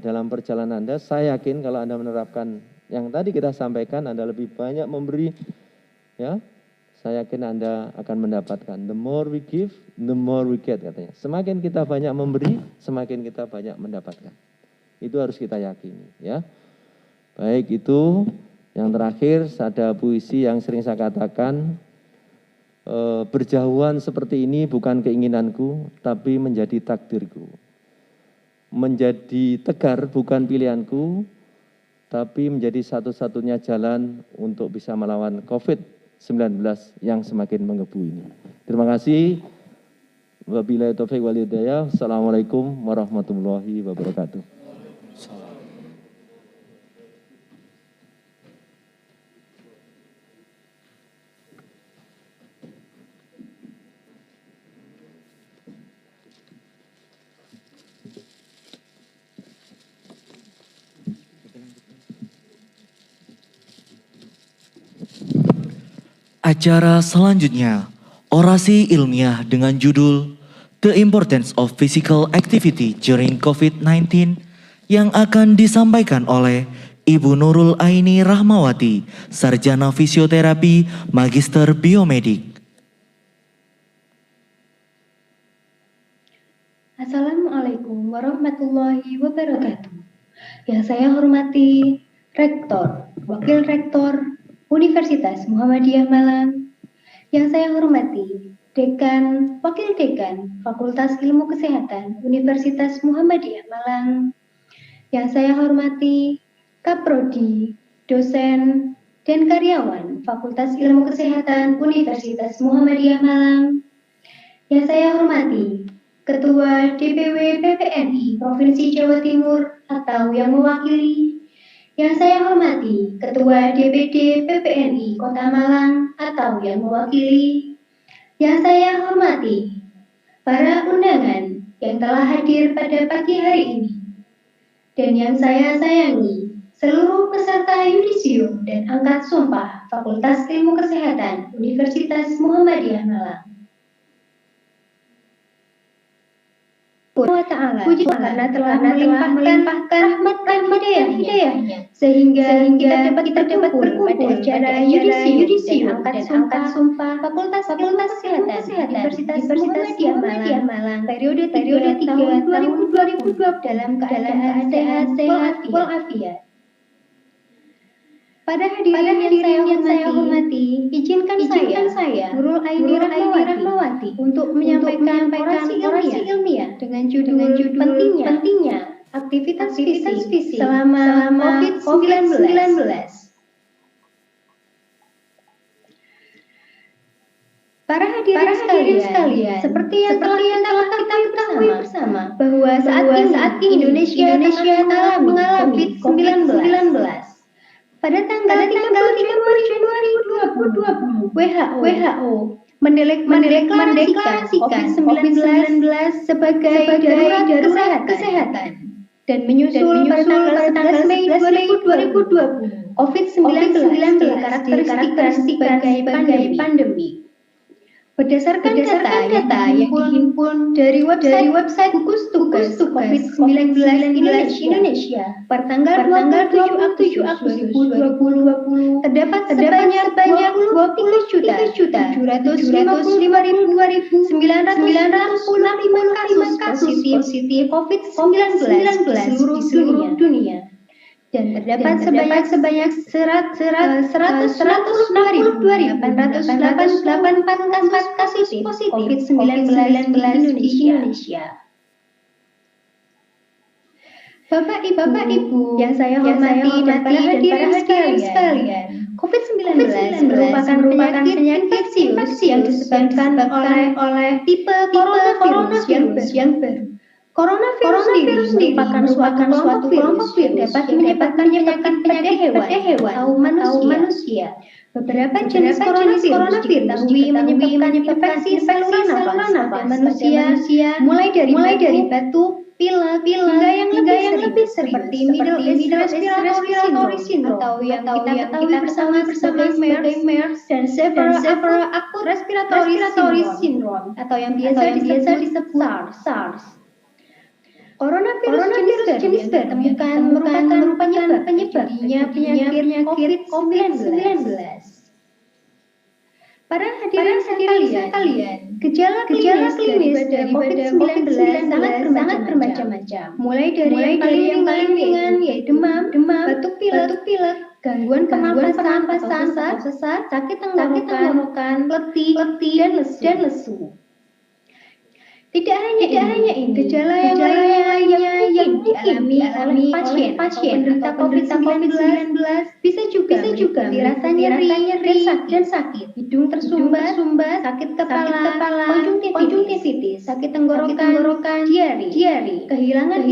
dalam perjalanan Anda. Saya yakin kalau Anda menerapkan yang tadi kita sampaikan, Anda lebih banyak memberi. Ya, saya yakin Anda akan mendapatkan. The more we give, the more we get katanya. Semakin kita banyak memberi, semakin kita banyak mendapatkan. Itu harus kita yakini. Ya, baik itu. Yang terakhir ada puisi yang sering saya katakan, berjauhan seperti ini bukan keinginanku, tapi menjadi takdirku. Menjadi tegar bukan pilihanku, tapi menjadi satu-satunya jalan untuk bisa melawan COVID-19 yang semakin menggebu ini. Terima kasih. Wabillahi taufiq wal hidayah. Assalamualaikum warahmatullahi wabarakatuh. Acara selanjutnya, orasi ilmiah dengan judul The Importance of Physical Activity During COVID-19 yang akan disampaikan oleh Ibu Nurul Aini Rahmawati, Sarjana Fisioterapi, Magister Biomedik. Assalamualaikum warahmatullahi wabarakatuh. Yang saya hormati Rektor, Wakil Rektor Universitas Muhammadiyah Malang, yang saya hormati Dekan, Wakil Dekan Fakultas Ilmu Kesehatan Universitas Muhammadiyah Malang, yang saya hormati Kaprodi, dosen, dan karyawan Fakultas Ilmu Kesehatan Universitas Muhammadiyah Malang, yang saya hormati Ketua DPW PPNI Provinsi Jawa Timur atau yang mewakili, yang saya hormati Ketua DPD PPNI Kota Malang atau yang mewakili, yang saya hormati para undangan yang telah hadir pada pagi hari ini, dan yang saya sayangi seluruh peserta yudisium dan angkat sumpah Fakultas Ilmu Kesehatan Universitas Muhammadiyah Malang. Puji karena telah melimpahkan rahmat dan hidayahnya sehingga kita dapat berkumpul pada acara yudisium dan angkat sumpah Fakultas Ilmu Kesehatan Universitas Muhammadiyah Malang periode 3 tahun 2020 dalam keadaan sehat walafiat. Pada hadirin yang saya hormati, izinkan saya Nurul Aini Rahmawati untuk menyampaikan orasi ilmiah dengan judul pentingnya aktivitas fisik selama COVID-19. Para hadirin sekalian, seperti yang telah kita ketahui bersama, bahwa saat ini Indonesia tengah mengalami COVID-19. Pada tanggal 30 Januari 2020, WHO mendeklarasikan COVID-19 sebagai darurat kesehatan. dan menyusul pada tanggal 11 Mei 2020 COVID-19 karakteristik sebagai pandemi. Berdasarkan data yang dihimpun dari website gugus tugas COVID-19 Indonesia per tanggal 27 Agustus 2020 terdapat sebanyak 20.755.965 kasus positif COVID-19 di seluruh dunia. Dan terdapat sebanyak 162.884 kasus positif COVID-19 di Indonesia. Bapak Ibu yang saya hormati dan para hadirin sekalian, COVID-19 merupakan penyakit infeksius yang disebabkan oleh tipe coronavirus yang baru. Coronavirus merupakan suatu kelompok virus yang dapat menyebabkan penyakit hewan atau manusia. Beberapa jenis coronavirus diketahui menyebabkan infeksi saluran nafas pada manusia, mulai dari batu, pilek, hingga yang lebih sering seperti Middle East Respiratory Syndrome atau yang kita ketahui bersama sebagai MERS dan Severe Acute Respiratory Syndrome atau yang biasa disebut SARS. Coronavirus jenis baru merupakan penyebab terjadinya penyakit COVID-19. Para hadirin sekalian, gejala klinis daripada COVID-19 sangat bermacam-macam. Mulai dari yang paling ringan yaitu demam, batuk pilek, gangguan pernapasan, sesat, sakit tenggorokan, letih, dan lesu. Tidak hanya ini, gejala yang lainnya yang dialami oleh pasien penderita COVID-19 bisa juga dirasa nyeri dan sakit, hidung tersumbat, sakit kepala, konjungtivitis, sakit tenggorokan, diare, kehilangan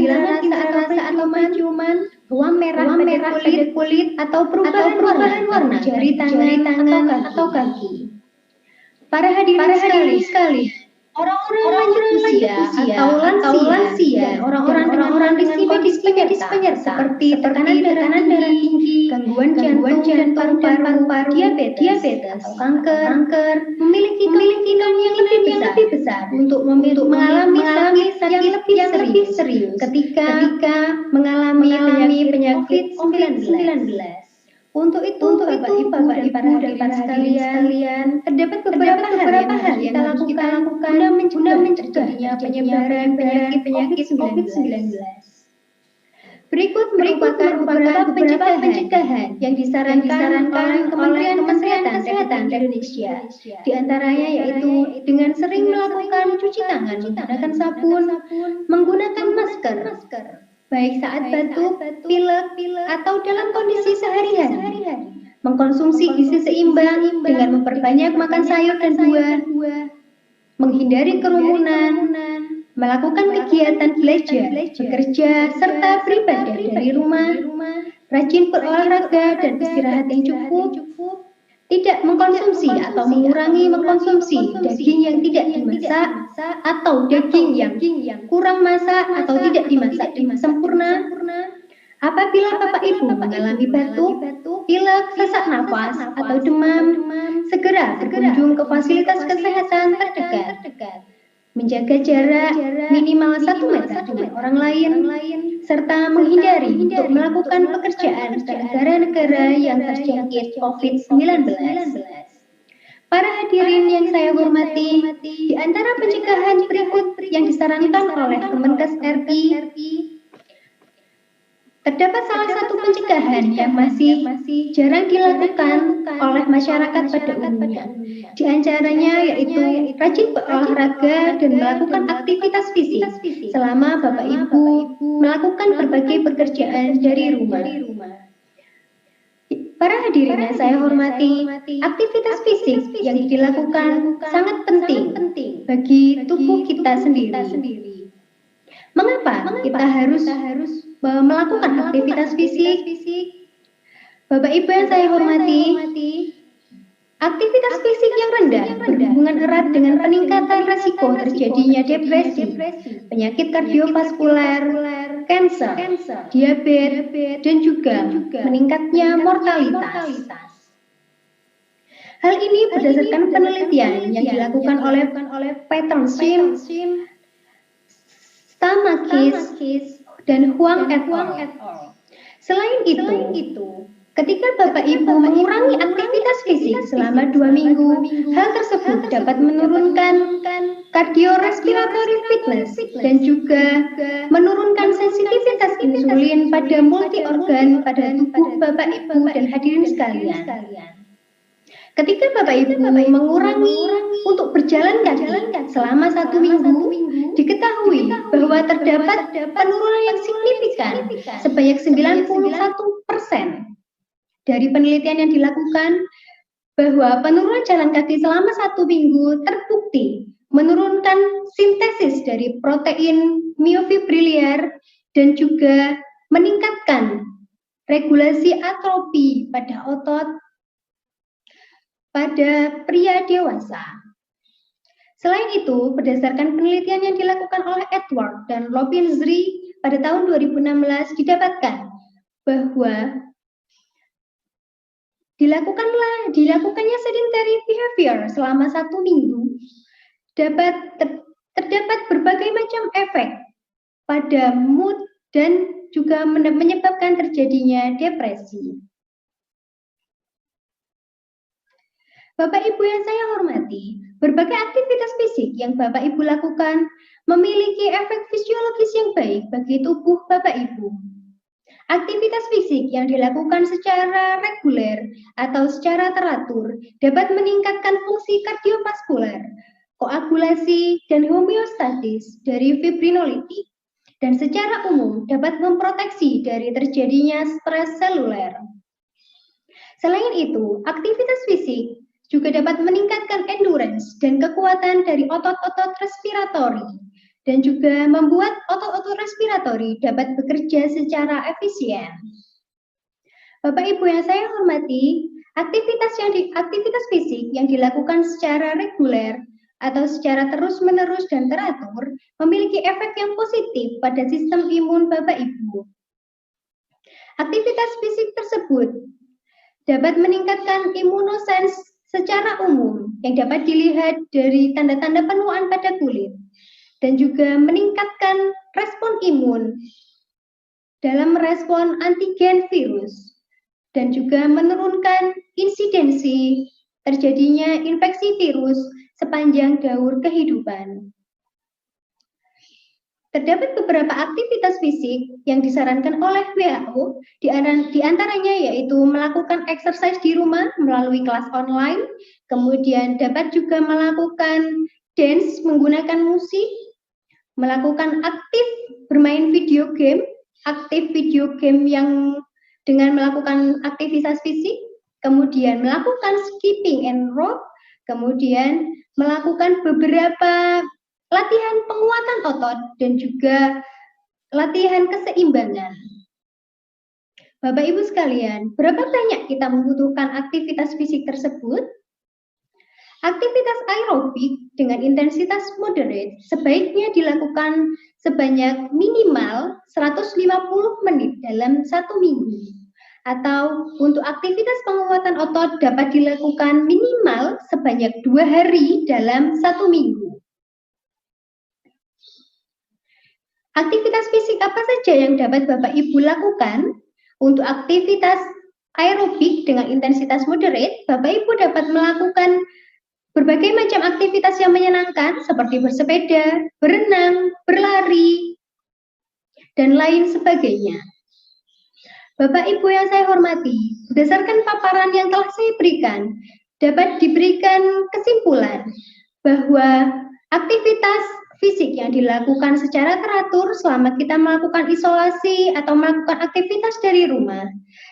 rasa atau penciuman, ruam merah pada kulit atau perubahan warna jari tangan atau kaki. Para hadirin sekalian, orang-orang lanjut usia atau lansia, orang-orang dengan kondisi penyerta seperti tekanan darah tinggi, gangguan jantung, paru-paru, diabetes, atau kanker, memiliki kemungkinan yang lebih besar untuk mengalami sakit yang lebih serius ketika mengalami penyakit COVID-19. Untuk itu, Bapak Ibu dan para hadirin sekalian, terdapat beberapa hal yang harus kita lakukan guna mencegahnya penyebaran penyakit COVID-19. Berikut merupakan beberapa pencegahan yang disarankan oleh Kementerian Kesehatan Indonesia. Di antaranya yaitu dengan sering melakukan cuci tangan menggunakan sabun, menggunakan masker, baik saat batuk, pilek, atau dalam kondisi sehari-hari. Mengkonsumsi gizi seimbang dengan memperbanyak makan sayur dan buah, menghindari kerumunan, melakukan kegiatan belajar, bekerja, serta beribadah dari rumah, rajin berolahraga dan istirahat yang cukup, tidak mengkonsumsi atau mengurangi mengkonsumsi daging yang tidak dimasak atau daging yang kurang masak atau tidak dimasak dengan sempurna. Apabila Bapak Ibu mengalami batuk, pilek, sesak nafas, atau demam, segera berkunjung ke fasilitas kesehatan terdekat. Menjaga jarak minimal 1 meter dengan orang lain, serta menghindari untuk melakukan pekerjaan ke negara-negara yang terjangkit COVID-19. Para hadirin yang saya hormati, di antara pencegahan berikut yang disarankan oleh Kemenkes RI, terdapat salah satu pencegahan yang masih jarang dilakukan oleh masyarakat pada umumnya. Di antaranya yaitu rajin berolahraga dan melakukan aktivitas fisik selama Bapak Ibu melakukan berbagai pekerjaan dari rumah. Para hadirin yang saya hormati, aktivitas fisik yang dilakukan sangat penting bagi tubuh kita sendiri. Mengapa kita harus melakukan aktivitas fisik? Bapak Ibu yang saya hormati, Aktivitas fisik yang rendah berhubungan erat dengan peningkatan risiko terjadinya depresi, penyakit kardiovaskuler, kanker, diabetes, dan juga meningkatnya mortalitas. Hal ini berdasarkan penelitian yang dilakukan oleh Peter Sim, Stamakis, dan Huang et al. Selain itu, ketika Bapak Ibu mengurangi aktivitas fisik selama 2 minggu, hal tersebut dapat menurunkan cardiorespiratory fitness dan juga menurunkan sensitivitas insulin pada multi organ pada tubuh Bapak Ibu dan hadirin sekalian. Ketika Bapak Ibu mengurangi untuk berjalan kaki selama 1 minggu, diketahui bahwa terdapat penurunan yang signifikan sebanyak 91%. Dari penelitian yang dilakukan, bahwa penurunan jalan kaki selama 1 minggu terbukti menurunkan sintesis dari protein myofibriliar dan juga meningkatkan regulasi atrofi pada otot pada pria dewasa. Selain itu, berdasarkan penelitian yang dilakukan oleh Edward dan Lopinzri pada tahun 2016 didapatkan bahwa dilakukannya sedentary behavior selama 1 minggu terdapat berbagai macam efek pada mood dan juga menyebabkan terjadinya depresi. Bapak Ibu yang saya hormati, berbagai aktivitas fisik yang Bapak Ibu lakukan memiliki efek fisiologis yang baik bagi tubuh Bapak Ibu. Aktivitas fisik yang dilakukan secara reguler atau secara teratur dapat meningkatkan fungsi kardiovaskuler, koagulasi, dan homeostatis dari fibrinolitik, dan secara umum dapat memproteksi dari terjadinya stres seluler. Selain itu, aktivitas fisik juga dapat meningkatkan endurance dan kekuatan dari otot-otot respiratori, dan juga membuat otot-otot respiratori dapat bekerja secara efisien. Bapak Ibu yang saya hormati, aktivitas fisik yang dilakukan secara reguler atau secara terus-menerus dan teratur memiliki efek yang positif pada sistem imun Bapak Ibu. Aktivitas fisik tersebut dapat meningkatkan imunosens secara umum yang dapat dilihat dari tanda-tanda penuaan pada kulit, dan juga meningkatkan respon imun dalam merespon antigen virus, dan juga menurunkan insidensi terjadinya infeksi virus sepanjang daur kehidupan. Terdapat beberapa aktivitas fisik yang disarankan oleh WHO, di antaranya yaitu melakukan exercise di rumah melalui kelas online, kemudian dapat juga melakukan dance menggunakan musik, melakukan aktif bermain video game, yang dengan melakukan aktivitas fisik, kemudian melakukan skipping and rope, kemudian melakukan beberapa latihan penguatan otot dan juga latihan keseimbangan. Bapak Ibu sekalian, berapa banyak kita membutuhkan aktivitas fisik tersebut? Aktivitas aerobik dengan intensitas moderate sebaiknya dilakukan sebanyak minimal 150 menit dalam 1 minggu. Atau untuk aktivitas penguatan otot dapat dilakukan minimal sebanyak 2 hari dalam 1 minggu. Aktivitas fisik apa saja yang dapat Bapak Ibu lakukan? Untuk aktivitas aerobik dengan intensitas moderate, Bapak Ibu dapat melakukan berbagai macam aktivitas yang menyenangkan seperti bersepeda, berenang, berlari, dan lain sebagainya. Bapak Ibu yang saya hormati, berdasarkan paparan yang telah saya berikan, dapat diberikan kesimpulan bahwa aktivitas fisik yang dilakukan secara teratur selama kita melakukan isolasi atau melakukan aktivitas dari rumah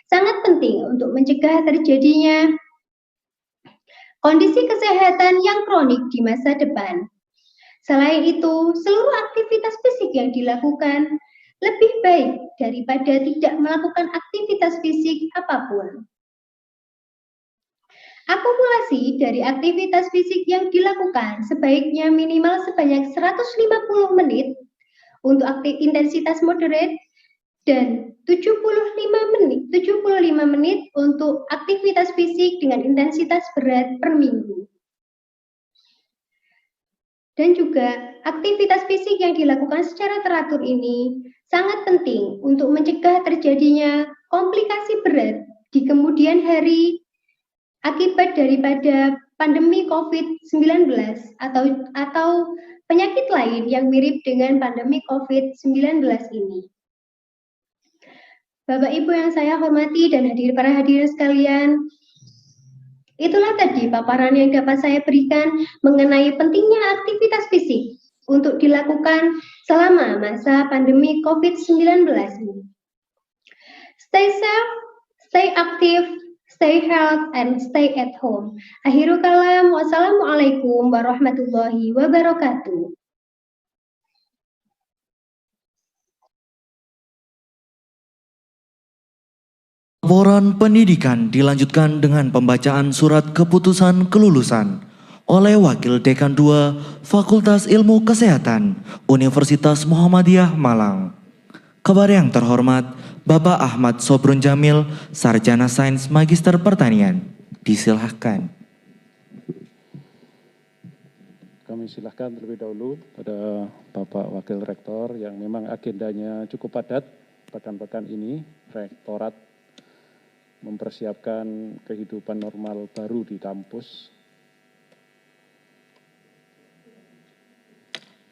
sangat penting untuk mencegah terjadinya kondisi kesehatan yang kronik di masa depan. Selain itu, seluruh aktivitas fisik yang dilakukan lebih baik daripada tidak melakukan aktivitas fisik apapun. Akumulasi dari aktivitas fisik yang dilakukan sebaiknya minimal sebanyak 150 menit untuk intensitas moderate dan 75 menit untuk aktivitas fisik dengan intensitas berat per minggu. Dan juga aktivitas fisik yang dilakukan secara teratur ini sangat penting untuk mencegah terjadinya komplikasi berat di kemudian hari akibat daripada pandemi COVID-19 atau penyakit lain yang mirip dengan pandemi COVID-19 ini. Bapak Ibu yang saya hormati dan para hadirin sekalian, itulah tadi paparan yang dapat saya berikan mengenai pentingnya aktivitas fisik untuk dilakukan selama masa pandemi COVID-19 ini. Stay safe, stay active, stay healthy, and stay at home. Akhirul kalam, wassalamualaikum warahmatullahi wabarakatuh. Laporan pendidikan dilanjutkan dengan pembacaan surat keputusan kelulusan oleh Wakil Dekan 2 Fakultas Ilmu Kesehatan Universitas Muhammadiyah Malang. Kepada yang terhormat Bapak Ahmad Sobrun Jamil, Sarjana Sains Magister Pertanian. Disilahkan. Kami silahkan terlebih dahulu pada Bapak Wakil Rektor yang memang agendanya cukup padat pekan-pekan ini. Rektorat mempersiapkan kehidupan normal baru di kampus.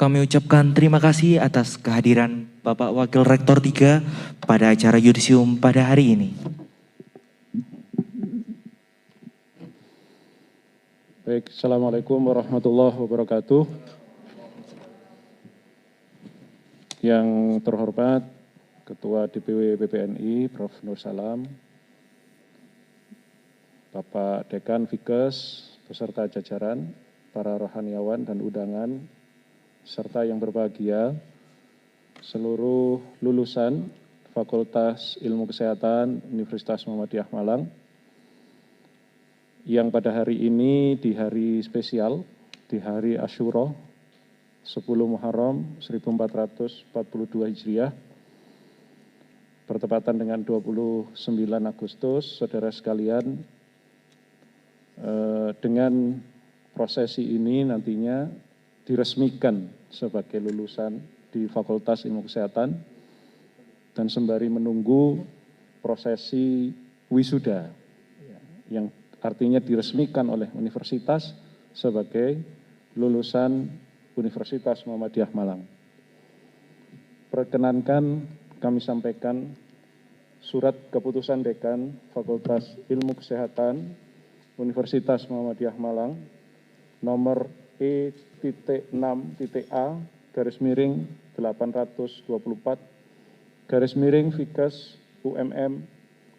Kami ucapkan terima kasih atas kehadiran Bapak Wakil Rektor 3 pada acara yudisium pada hari ini. Baik, Assalamualaikum warahmatullahi wabarakatuh. Yang terhormat Ketua DPW BPNI, Prof. Nur Salam, Bapak Dekan Fikes, beserta jajaran, para rohaniawan dan undangan, serta yang berbahagia, seluruh lulusan Fakultas Ilmu Kesehatan Universitas Muhammadiyah Malang, yang pada hari ini di hari spesial, di hari Asyura, 10 Muharram 1442 Hijriah, bertepatan dengan 29 Agustus, saudara sekalian, dengan prosesi ini nantinya diresmikan sebagai lulusan di Fakultas Ilmu Kesehatan dan sembari menunggu prosesi wisuda yang artinya diresmikan oleh universitas sebagai lulusan Universitas Muhammadiyah Malang. Perkenankan kami sampaikan surat keputusan Dekan Fakultas Ilmu Kesehatan Universitas Muhammadiyah Malang nomor E.6.A/824 Fikes UMM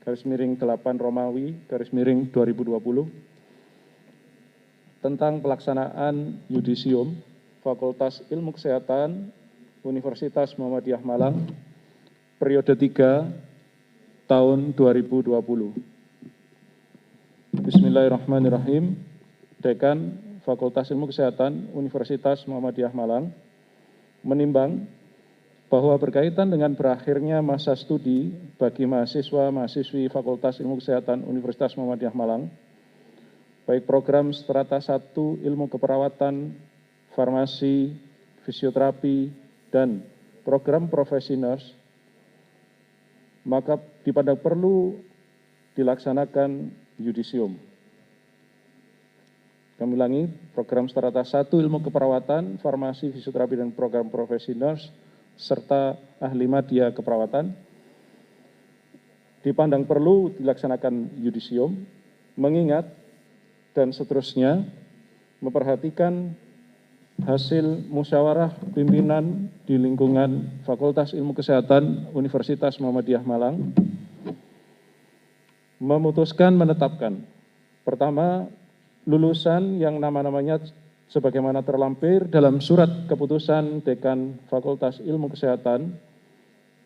/8 Romawi /2020 tentang pelaksanaan yudisium Fakultas Ilmu Kesehatan Universitas Muhammadiyah Malang periode 3 tahun 2020. Bismillahirrahmanirrahim. Dekan Fakultas Ilmu Kesehatan Universitas Muhammadiyah Malang menimbang bahwa berkaitan dengan berakhirnya masa studi bagi mahasiswa-mahasiswi Fakultas Ilmu Kesehatan Universitas Muhammadiyah Malang, baik program Strata 1 Ilmu Keperawatan, Farmasi, Fisioterapi, dan program Profesi Nurse, maka dipandang perlu dilaksanakan yudisium. Kami ulangi, program Strata 1 Ilmu Keperawatan, Farmasi, Fisioterapi, dan program Profesi Nurse, serta ahli media keperawatan, dipandang perlu dilaksanakan yudisium, mengingat dan seterusnya memperhatikan hasil musyawarah pimpinan di lingkungan Fakultas Ilmu Kesehatan Universitas Muhammadiyah Malang memutuskan menetapkan, pertama, lulusan yang nama-namanya sebagaimana terlampir dalam surat keputusan Dekan Fakultas Ilmu Kesehatan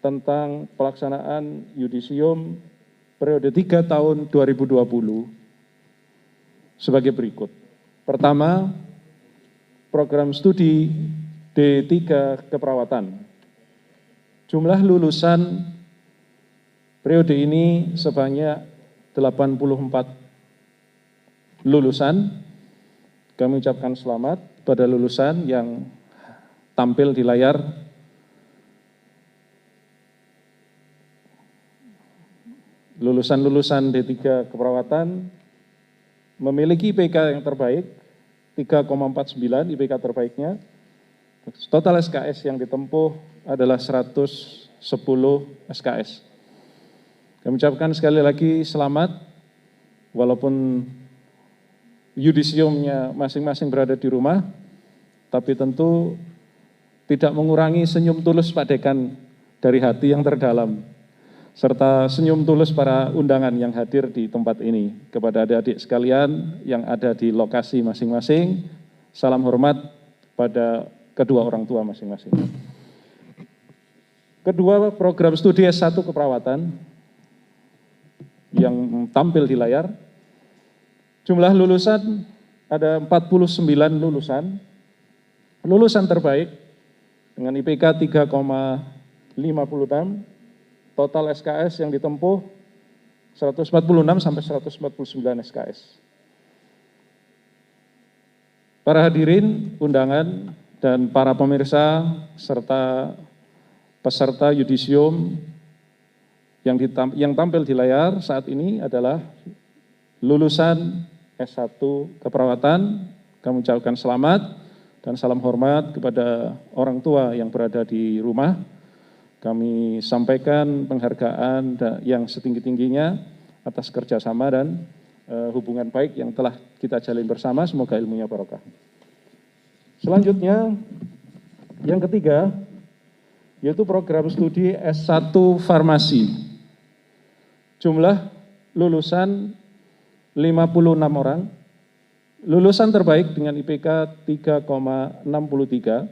tentang pelaksanaan yudisium periode 3 tahun 2020 sebagai berikut. Pertama, program studi D3 keperawatan. Jumlah lulusan periode ini sebanyak 84 lulusan. Kami ucapkan selamat pada lulusan yang tampil di layar. Lulusan-lulusan D3 keperawatan memiliki IPK yang terbaik, 3,49 IPK terbaiknya. Total SKS yang ditempuh adalah 110 SKS. Kami ucapkan sekali lagi selamat, walaupun yudisiumnya masing-masing berada di rumah, tapi tentu tidak mengurangi senyum tulus Pak Dekan dari hati yang terdalam, serta senyum tulus para undangan yang hadir di tempat ini. Kepada adik-adik sekalian yang ada di lokasi masing-masing, salam hormat pada kedua orang tua masing-masing. Kedua, program studi S1 keperawatan yang tampil di layar. Jumlah lulusan ada 49 lulusan. Lulusan terbaik dengan IPK 3,56, total SKS yang ditempuh 146 sampai 149 SKS. Para hadirin undangan dan para pemirsa serta peserta yudisium yang tampil di layar saat ini adalah lulusan S1 keperawatan. Kami ucapkan selamat dan salam hormat kepada orang tua yang berada di rumah. Kami sampaikan penghargaan yang setinggi-tingginya atas kerjasama dan hubungan baik yang telah kita jalin bersama. Semoga ilmunya barokah. Selanjutnya, yang ketiga, yaitu program studi S1 Farmasi. Jumlah lulusan 56 orang. Lulusan terbaik dengan IPK 3,63.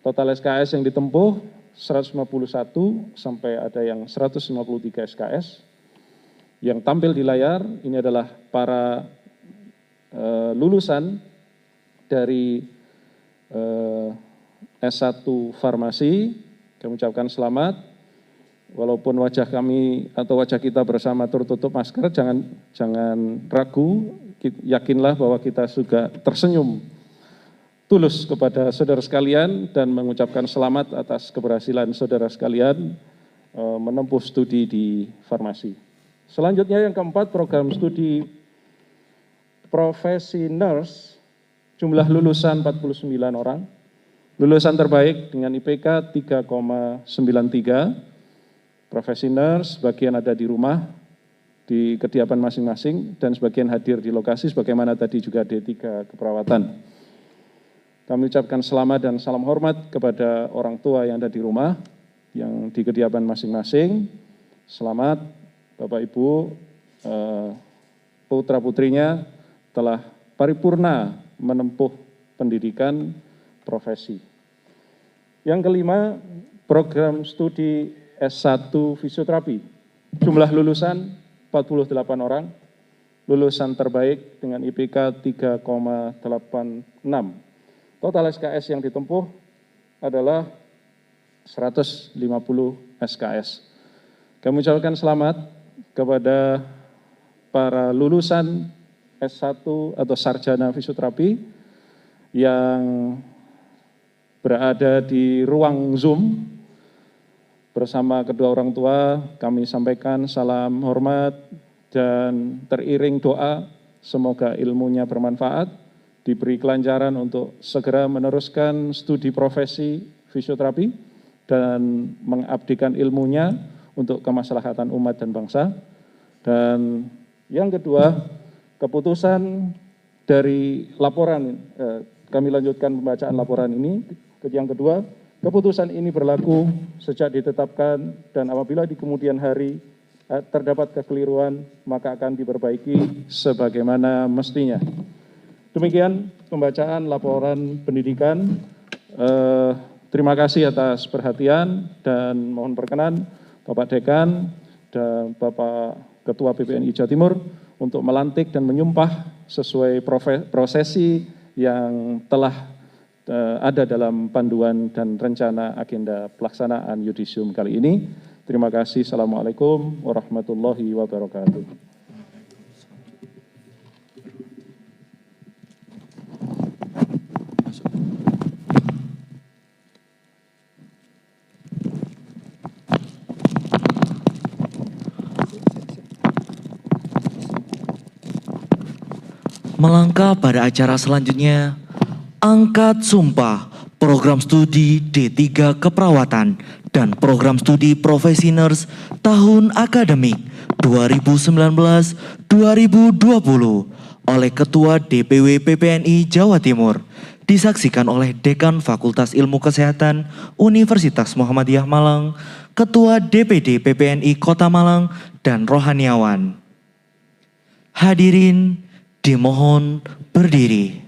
Total SKS yang ditempuh 151 sampai ada yang 153 SKS. Yang tampil di layar ini adalah para lulusan dari S1 Farmasi. Kami ucapkan selamat, walaupun wajah kami atau wajah kita bersama tertutup masker, jangan ragu, yakinlah bahwa kita juga tersenyum tulus kepada saudara sekalian dan mengucapkan selamat atas keberhasilan saudara sekalian menempuh studi di farmasi. Selanjutnya yang keempat, program studi profesi nurse. Jumlah lulusan 49 orang. Lulusan terbaik dengan IPK 3,93. Profesi nurse, sebagian ada di rumah, di kediaman masing-masing, dan sebagian hadir di lokasi, sebagaimana tadi juga D3 keperawatan. Kami ucapkan selamat dan salam hormat kepada orang tua yang ada di rumah, yang di kediaman masing-masing. Selamat, Bapak Ibu, putra-putrinya telah paripurna menempuh pendidikan profesi. Yang kelima, program studi S1 Fisioterapi. Jumlah lulusan 48 orang, lulusan terbaik dengan IPK 3,86. Total SKS yang ditempuh adalah 150 SKS. Kami ucapkan selamat kepada para lulusan S1 atau sarjana fisioterapi yang berada di ruang Zoom bersama kedua orang tua. Kami sampaikan salam hormat dan teriring doa, semoga ilmunya bermanfaat, diberi kelancaran untuk segera meneruskan studi profesi fisioterapi dan mengabdikan ilmunya untuk kemaslahatan umat dan bangsa. Dan yang kedua, keputusan dari laporan, kami lanjutkan pembacaan laporan ini. Yang kedua, keputusan ini berlaku sejak ditetapkan dan apabila di kemudian hari terdapat kekeliruan, maka akan diperbaiki sebagaimana mestinya. Demikian pembacaan laporan pendidikan. Terima kasih atas perhatian dan mohon perkenan Bapak Dekan dan Bapak Ketua PPNI Jawa Timur untuk melantik dan menyumpah sesuai prosesi yang telah ada dalam panduan dan rencana agenda pelaksanaan yudisium kali ini. Terima kasih. Assalamualaikum warahmatullahi wabarakatuh. Melangkah pada acara selanjutnya, angkat sumpah program studi D3 Keperawatan dan program studi Profesi Nurse tahun akademik 2019-2020 oleh Ketua DPW PPNI Jawa Timur, disaksikan oleh Dekan Fakultas Ilmu Kesehatan Universitas Muhammadiyah Malang, Ketua DPD PPNI Kota Malang, dan rohaniawan. Hadirin dimohon berdiri.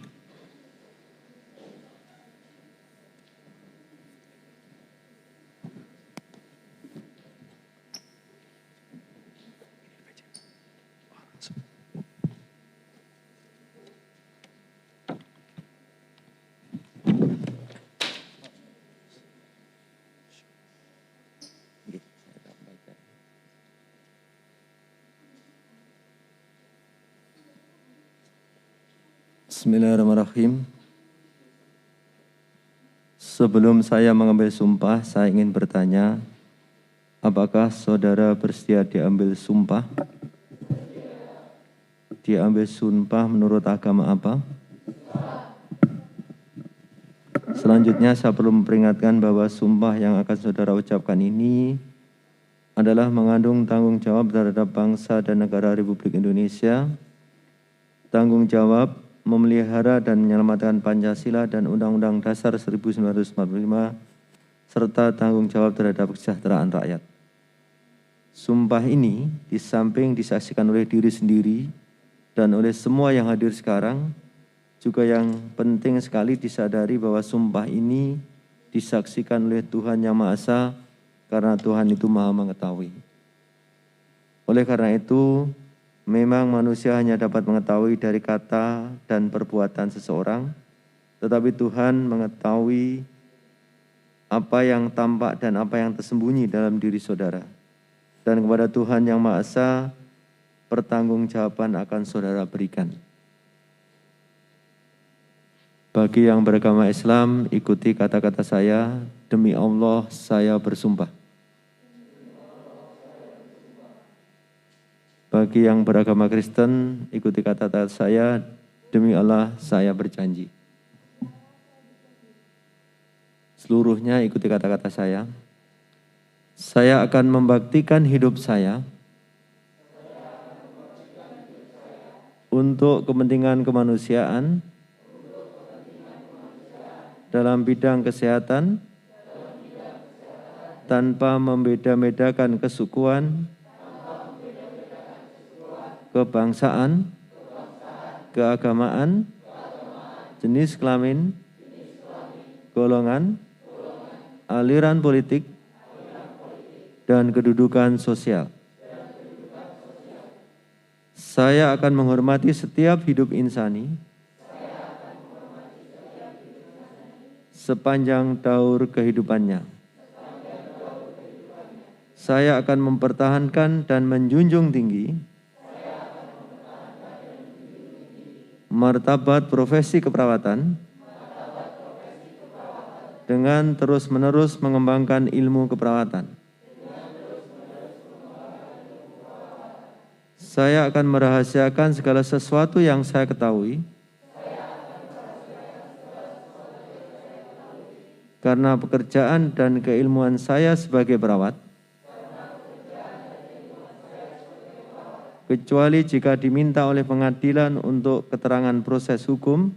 Bismillahirrahmanirrahim. Sebelum saya mengambil sumpah, saya ingin bertanya, apakah saudara bersedia diambil sumpah? Diambil sumpah menurut agama apa? Selanjutnya saya perlu memperingatkan bahwa sumpah yang akan saudara ucapkan ini adalah mengandung tanggung jawab terhadap bangsa dan negara Republik Indonesia, tanggung jawab memelihara dan menyelamatkan Pancasila dan Undang-Undang Dasar 1945, serta tanggung jawab terhadap kesejahteraan rakyat. Sumpah ini di samping disaksikan oleh diri sendiri dan oleh semua yang hadir sekarang, juga yang penting sekali disadari bahwa sumpah ini disaksikan oleh Tuhan Yang Maha Esa, karena Tuhan itu Maha Mengetahui. Oleh karena itu, memang manusia hanya dapat mengetahui dari kata dan perbuatan seseorang, tetapi Tuhan mengetahui apa yang tampak dan apa yang tersembunyi dalam diri saudara. Dan kepada Tuhan Yang Maha Esa, pertanggungjawaban akan saudara berikan. Bagi yang beragama Islam, ikuti kata-kata saya, demi Allah saya bersumpah. Bagi yang beragama Kristen, ikuti kata-kata saya, demi Allah saya berjanji. Seluruhnya ikuti kata-kata saya. Saya akan membaktikan hidup saya untuk kepentingan kemanusiaan dalam bidang kesehatan tanpa membeda-bedakan kesukuan, kebangsaan, keagamaan, jenis kelamin, golongan, aliran politik, dan kedudukan sosial. Saya akan menghormati setiap hidup insani sepanjang daur kehidupannya. Saya akan mempertahankan dan menjunjung tinggi martabat profesi keperawatan dengan terus-menerus mengembangkan ilmu keperawatan. Saya akan merahasiakan segala sesuatu yang saya ketahui karena pekerjaan dan keilmuan saya sebagai perawat, kecuali jika diminta oleh pengadilan untuk keterangan proses hukum,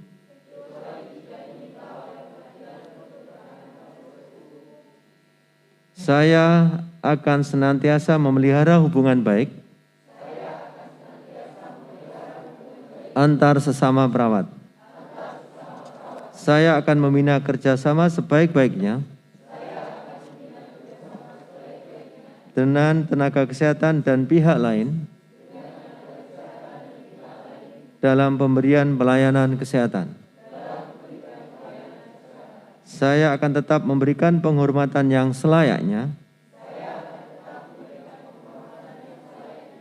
saya akan senantiasa memelihara hubungan baik antar sesama perawat. Saya akan membina kerjasama sebaik-baiknya dengan tenaga kesehatan dan pihak lain dalam pemberian pelayanan kesehatan. Saya akan tetap memberikan penghormatan yang selayaknya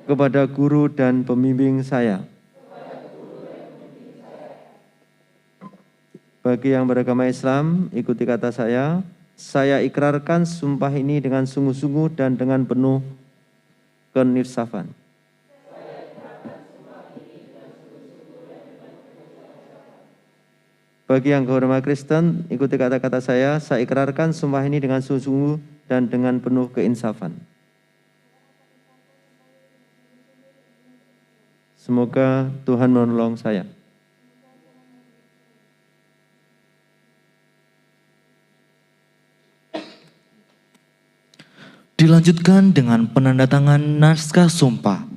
kepada guru dan pembimbing saya. Bagi yang beragama Islam, ikuti kata saya ikrarkan sumpah ini dengan sungguh-sungguh dan dengan penuh kenirsafan. Bagi yang beragama Kristen, ikuti kata-kata saya ikrarkan sumpah ini dengan sungguh-sungguh dan dengan penuh keinsafan. Semoga Tuhan menolong saya. Dilanjutkan dengan penandatangan naskah sumpah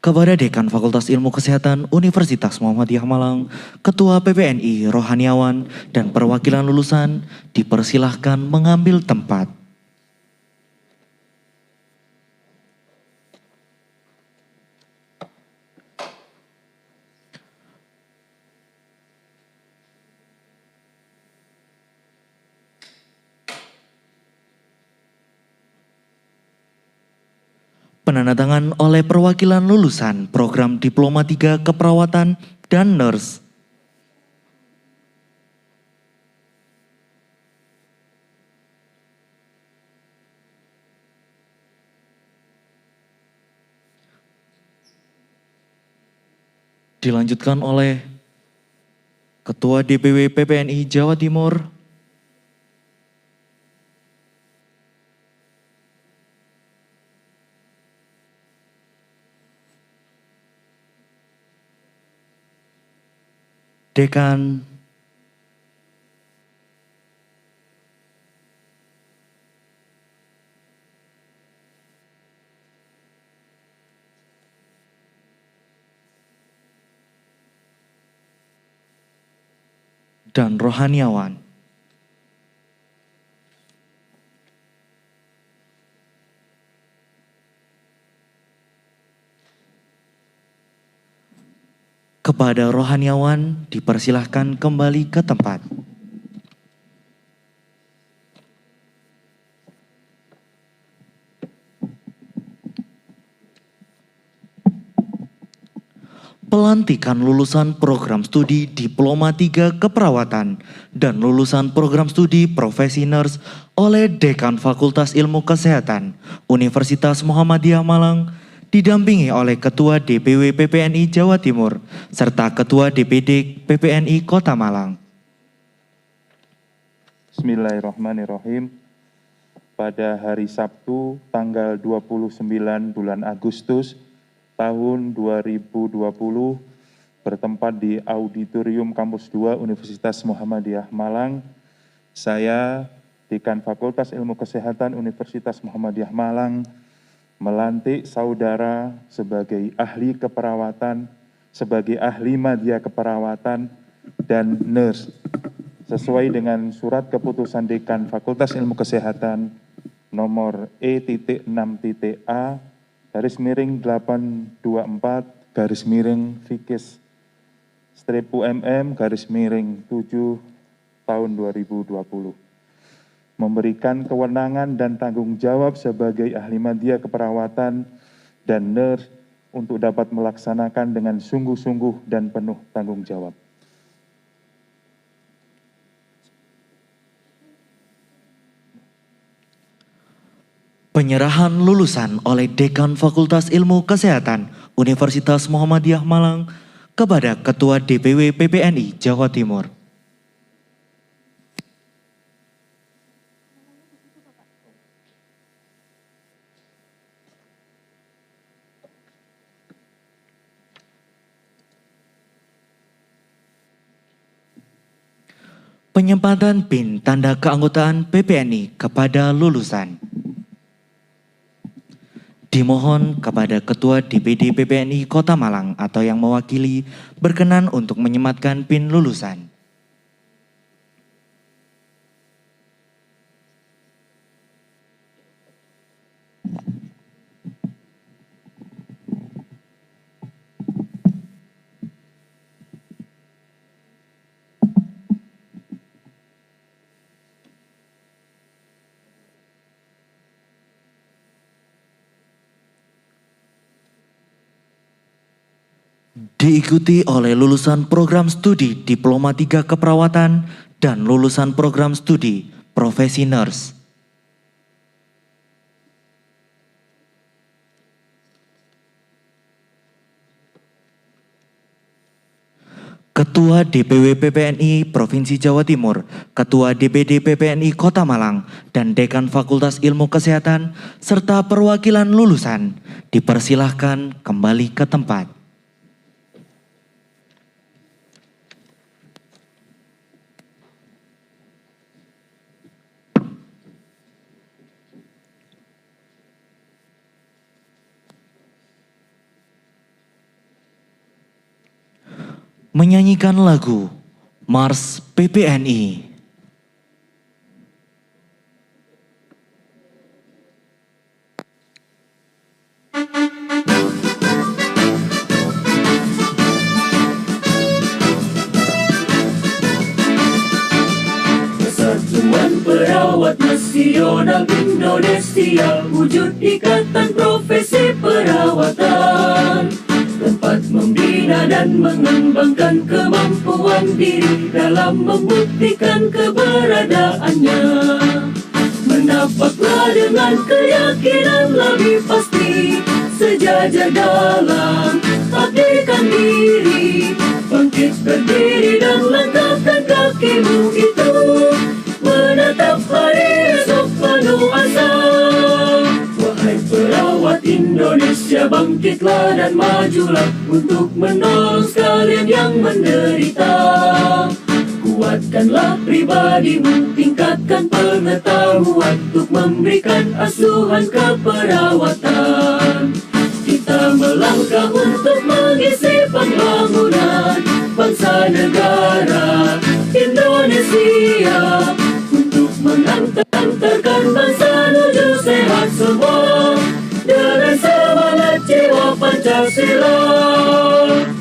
kepada Dekan Fakultas Ilmu Kesehatan Universitas Muhammadiyah Malang, Ketua PPNI Rohaniawan, dan perwakilan lulusan dipersilahkan mengambil tempat. Penandatangan oleh perwakilan lulusan program Diploma 3 Keperawatan dan Nurse. Dilanjutkan oleh Ketua DPW PPNI Jawa Timur, Dekan dan Rohaniawan. Kepada Rohaniawan dipersilahkan kembali ke tempat. Pelantikan lulusan program studi Diploma 3 Keperawatan dan lulusan program studi Profesi Nurse oleh Dekan Fakultas Ilmu Kesehatan Universitas Muhammadiyah Malang, didampingi oleh Ketua DPW PPNI Jawa Timur serta Ketua DPD PPNI Kota Malang. Bismillahirrahmanirrahim. Pada hari Sabtu tanggal 29 bulan Agustus tahun 2020 bertempat di Auditorium Kampus 2 Universitas Muhammadiyah Malang, saya Dekan Fakultas Ilmu Kesehatan Universitas Muhammadiyah Malang melantik saudara sebagai ahli keperawatan, sebagai ahli madya keperawatan dan nurse sesuai dengan surat keputusan Dekan Fakultas Ilmu Kesehatan nomor E.6.A garis miring 824 garis miring Fikis strip UMM garis miring 7 tahun 2020. Memberikan kewenangan dan tanggung jawab sebagai ahli madya keperawatan dan nurse untuk dapat melaksanakan dengan sungguh-sungguh dan penuh tanggung jawab. Penyerahan lulusan oleh Dekan Fakultas Ilmu Kesehatan Universitas Muhammadiyah Malang kepada Ketua DPW PPNI Jawa Timur. Penyempatan PIN tanda keanggotaan PPNI kepada lulusan. Dimohon kepada Ketua DPD PPNI Kota Malang atau yang mewakili berkenan untuk menyematkan PIN lulusan. Diikuti oleh lulusan program studi Diploma 3 Keperawatan dan lulusan program studi Profesi Nurse. Ketua DPW PPNI Provinsi Jawa Timur, Ketua DPD PPNI Kota Malang, dan Dekan Fakultas Ilmu Kesehatan, serta perwakilan lulusan, dipersilahkan kembali ke tempat. Menyanyikan lagu Mars PPNI. Persatuan Perawat Nasional Indonesia, wujud ikatan profesi perawatan, tempat membina dan mengembangkan kemampuan diri dalam membuktikan keberadaannya. Menapaklah dengan keyakinan lebih pasti, sejajar dalam abdikan diri, bangkit berdiri dan langkahkan kakimu itu, menatap hari esok penuh asa. Wahai perawat Indonesia, bangkitlah dan majulah untuk menolong sekalian yang menderita. Kuatkanlah pribadimu, tingkatkan pengetahuan untuk memberikan asuhan keperawatan. Kita melangkah untuk mengisi pembangunan bangsa negara Indonesia, untuk mengantarkan bangsa menuju sehat semua dengan semangat jiwa Pancasila.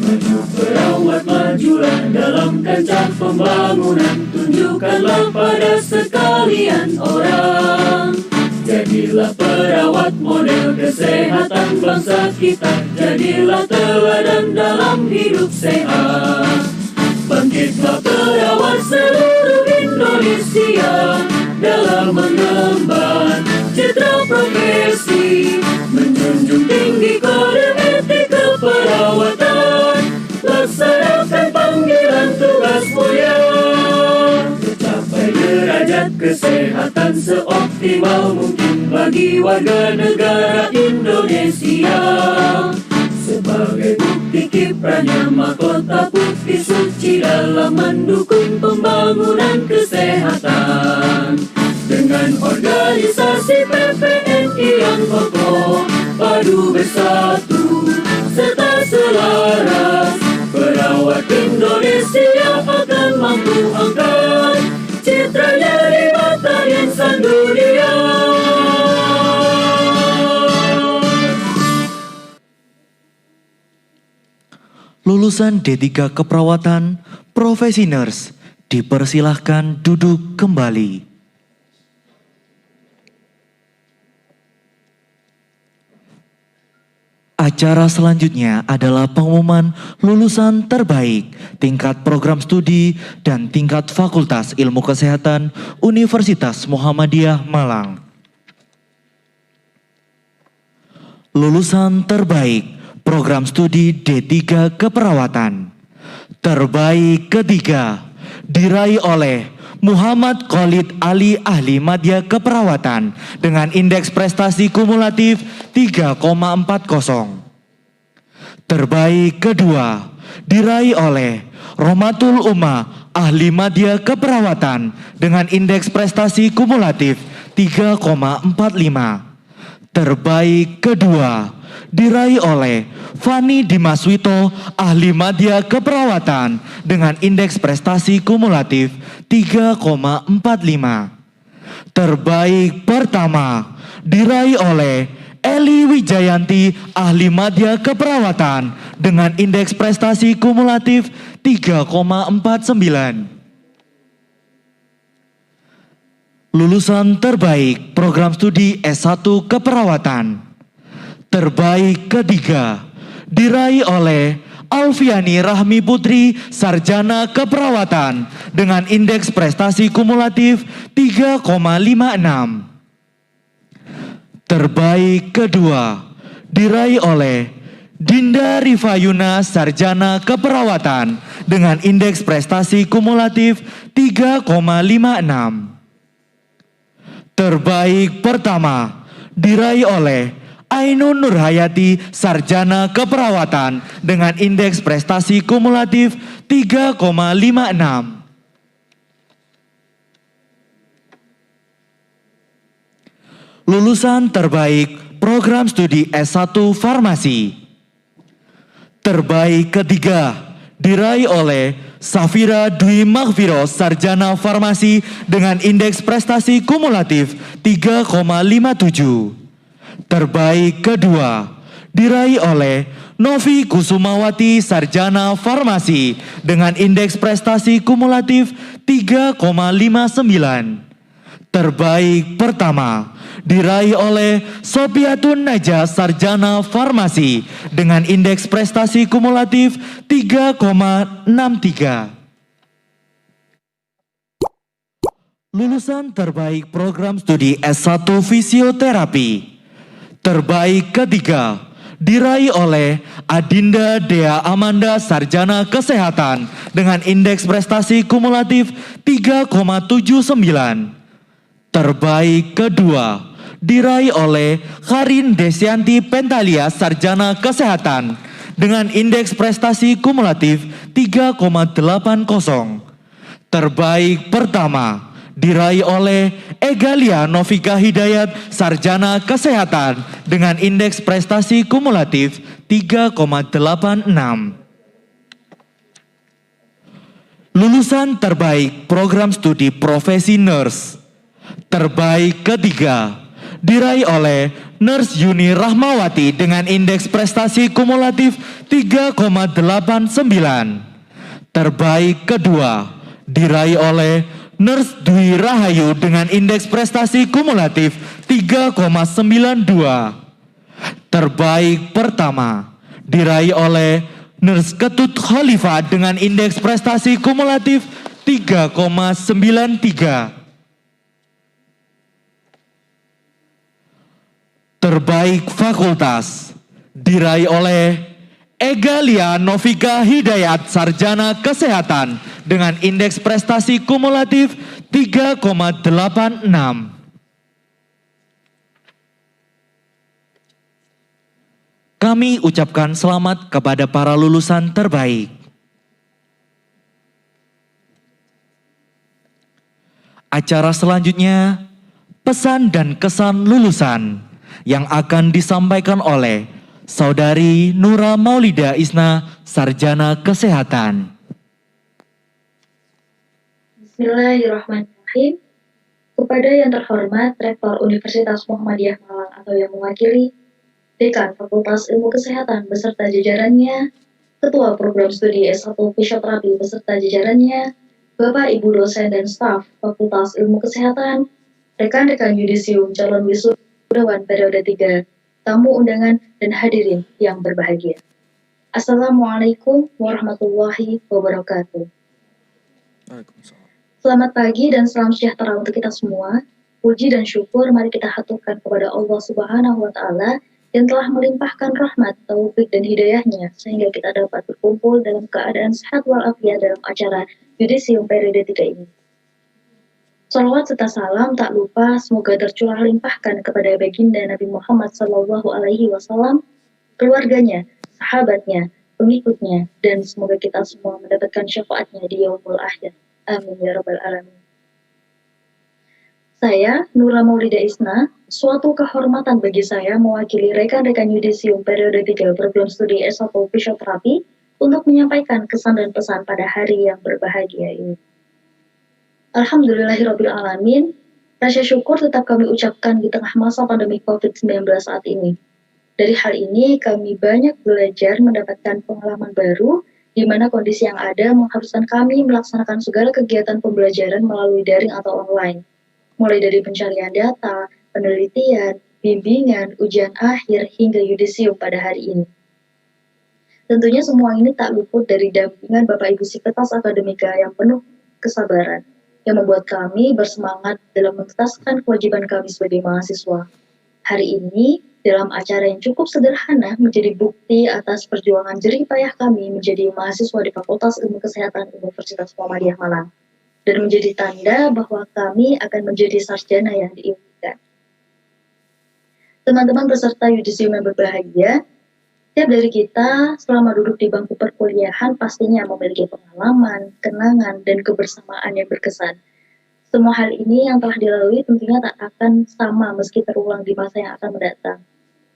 Maju perawat, majulah dalam kancah pembangunan, tunjukkanlah pada sekalian orang. Jadilah perawat model kesehatan bangsa kita, jadilah teladan dalam hidup sehat. Bangkitlah perawat seluruh Indonesia dalam mengemban citra profesi, menjunjung tinggi kode etik keperawatan, laksanakan panggilan tugas mulia, mencapai derajat kesehatan seoptimal mungkin bagi warga negara Indonesia. Sebagai bukti kiprahnya mahkota putih suci dalam mendukung pembangunan kesehatan. Dengan organisasi PPNI yang kokoh, padu bersatu serta selaras, perawat Indonesia akan mampu angkat citranya di mata insan dunia. Lulusan D3 Keperawatan, Profesi Nurse, dipersilahkan duduk kembali. Acara selanjutnya adalah pengumuman lulusan terbaik tingkat program studi dan tingkat Fakultas Ilmu Kesehatan Universitas Muhammadiyah Malang. Lulusan terbaik program studi D3 Keperawatan. Terbaik ketiga diraih oleh Muhammad Khalid Ali Ahli Madya Keperawatan dengan indeks prestasi kumulatif 3,40. Terbaik kedua diraih oleh Rohmatul Umma Ahli Madya Keperawatan dengan indeks prestasi kumulatif 3,45. Terbaik kedua diraih oleh Fani Dimaswito Ahli Madya Keperawatan dengan indeks prestasi kumulatif 3,45. Terbaik pertama diraih oleh Eli Wijayanti Ahli Madya Keperawatan dengan indeks prestasi kumulatif 3,49. Lulusan terbaik program studi S1 Keperawatan. Terbaik ketiga diraih oleh Alfiani Rahmi Putri, Sarjana Keperawatan dengan indeks prestasi kumulatif 3,56. Terbaik kedua diraih oleh Dinda Rifayuna, Sarjana Keperawatan dengan indeks prestasi kumulatif 3,56. Terbaik pertama diraih oleh Ainun Nurhayati, Sarjana Keperawatan dengan indeks prestasi kumulatif 3,56. Lulusan terbaik program studi S1 Farmasi. Terbaik ketiga diraih oleh Safira Dwi Maghfiro, Sarjana Farmasi dengan indeks prestasi kumulatif 3,57. Terbaik kedua diraih oleh Novi Kusumawati, Sarjana Farmasi dengan indeks prestasi kumulatif 3,59. Terbaik pertama diraih oleh Sopiatun Najah, Sarjana Farmasi dengan indeks prestasi kumulatif 3,63. Lulusan terbaik program studi S1 Fisioterapi. Terbaik ketiga diraih oleh Adinda Dea Amanda, Sarjana Kesehatan dengan indeks prestasi kumulatif 3,79. Terbaik kedua diraih oleh Karin Desyanti Pentalia, Sarjana Kesehatan dengan indeks prestasi kumulatif 3,80. Terbaik pertama diraih oleh Egalia Novika Hidayat, Sarjana Kesehatan dengan indeks prestasi kumulatif 3,86. Lulusan terbaik program studi profesi nurse. Terbaik ketiga diraih oleh Nurse Yuni Rahmawati dengan indeks prestasi kumulatif 3,89. Terbaik kedua diraih oleh Nurse Dwi Rahayu dengan indeks prestasi kumulatif 3,92. Terbaik pertama diraih oleh Nurse Ketut Khalifah dengan indeks prestasi kumulatif 3,93. Terbaik fakultas diraih oleh Egalia Novika Hidayat, Sarjana Kesehatan dengan indeks prestasi kumulatif 3,86. Kami ucapkan selamat kepada para lulusan terbaik. Acara selanjutnya, pesan dan kesan lulusan yang akan disampaikan oleh Saudari Nura Maulida Isna, Sarjana Kesehatan. Bismillahirrahmanirrahim. Kepada yang terhormat Rektor Universitas Muhammadiyah Malang atau yang mewakili, Dekan Fakultas Ilmu Kesehatan beserta jajarannya, Ketua Program Studi S1 Fisioterapi beserta jajarannya, Bapak Ibu dosen dan staf Fakultas Ilmu Kesehatan, rekan-rekan yudisium calon wisudawan periode 3, tamu undangan dan hadirin yang berbahagia. Assalamualaikum warahmatullahi wabarakatuh. Selamat pagi dan salam sejahtera untuk kita semua. Puji dan syukur mari kita haturkan kepada Allah Subhanahu wa Ta'ala yang telah melimpahkan rahmat, taufik dan hidayahnya sehingga kita dapat berkumpul dalam keadaan sehat walafiat dalam acara yudisium periode 3 ini. Salawat serta salam tak lupa semoga tercurah limpahkan kepada baginda Nabi Muhammad SAW, keluarganya, sahabatnya, pengikutnya, dan semoga kita semua mendapatkan syafaatnya di yaumul akhir. Amin ya rabbal alamin. Saya, Nura Maulida Isna, suatu kehormatan bagi saya mewakili rekan-rekan yudisium periode 3 program studi S1 Fisioterapi untuk menyampaikan kesan dan pesan pada hari yang berbahagia ini. Alhamdulillahirrabbilalamin, rasa syukur tetap kami ucapkan di tengah masa pandemi COVID-19 saat ini. Dari hal ini, kami banyak belajar mendapatkan pengalaman baru, di mana kondisi yang ada mengharuskan kami melaksanakan segala kegiatan pembelajaran melalui daring atau online. Mulai dari pencarian data, penelitian, bimbingan, ujian akhir, hingga yudisium pada hari ini. Tentunya semua ini tak luput dari dampingan Bapak Ibu Sekretaris Akademika yang penuh kesabaran, yang membuat kami bersemangat dalam menuntaskan kewajiban kami sebagai mahasiswa. Hari ini, dalam acara yang cukup sederhana, menjadi bukti atas perjuangan jerih payah kami menjadi mahasiswa di Fakultas Ilmu Kesehatan Universitas Muhammadiyah Malang, dan menjadi tanda bahwa kami akan menjadi sarjana yang diimpikan. Teman-teman peserta yudisium yang berbahagia, setiap dari kita selama duduk di bangku perkuliahan pastinya memiliki pengalaman, kenangan, dan kebersamaan yang berkesan. Semua hal ini yang telah dilalui tentunya tak akan sama meski terulang di masa yang akan mendatang.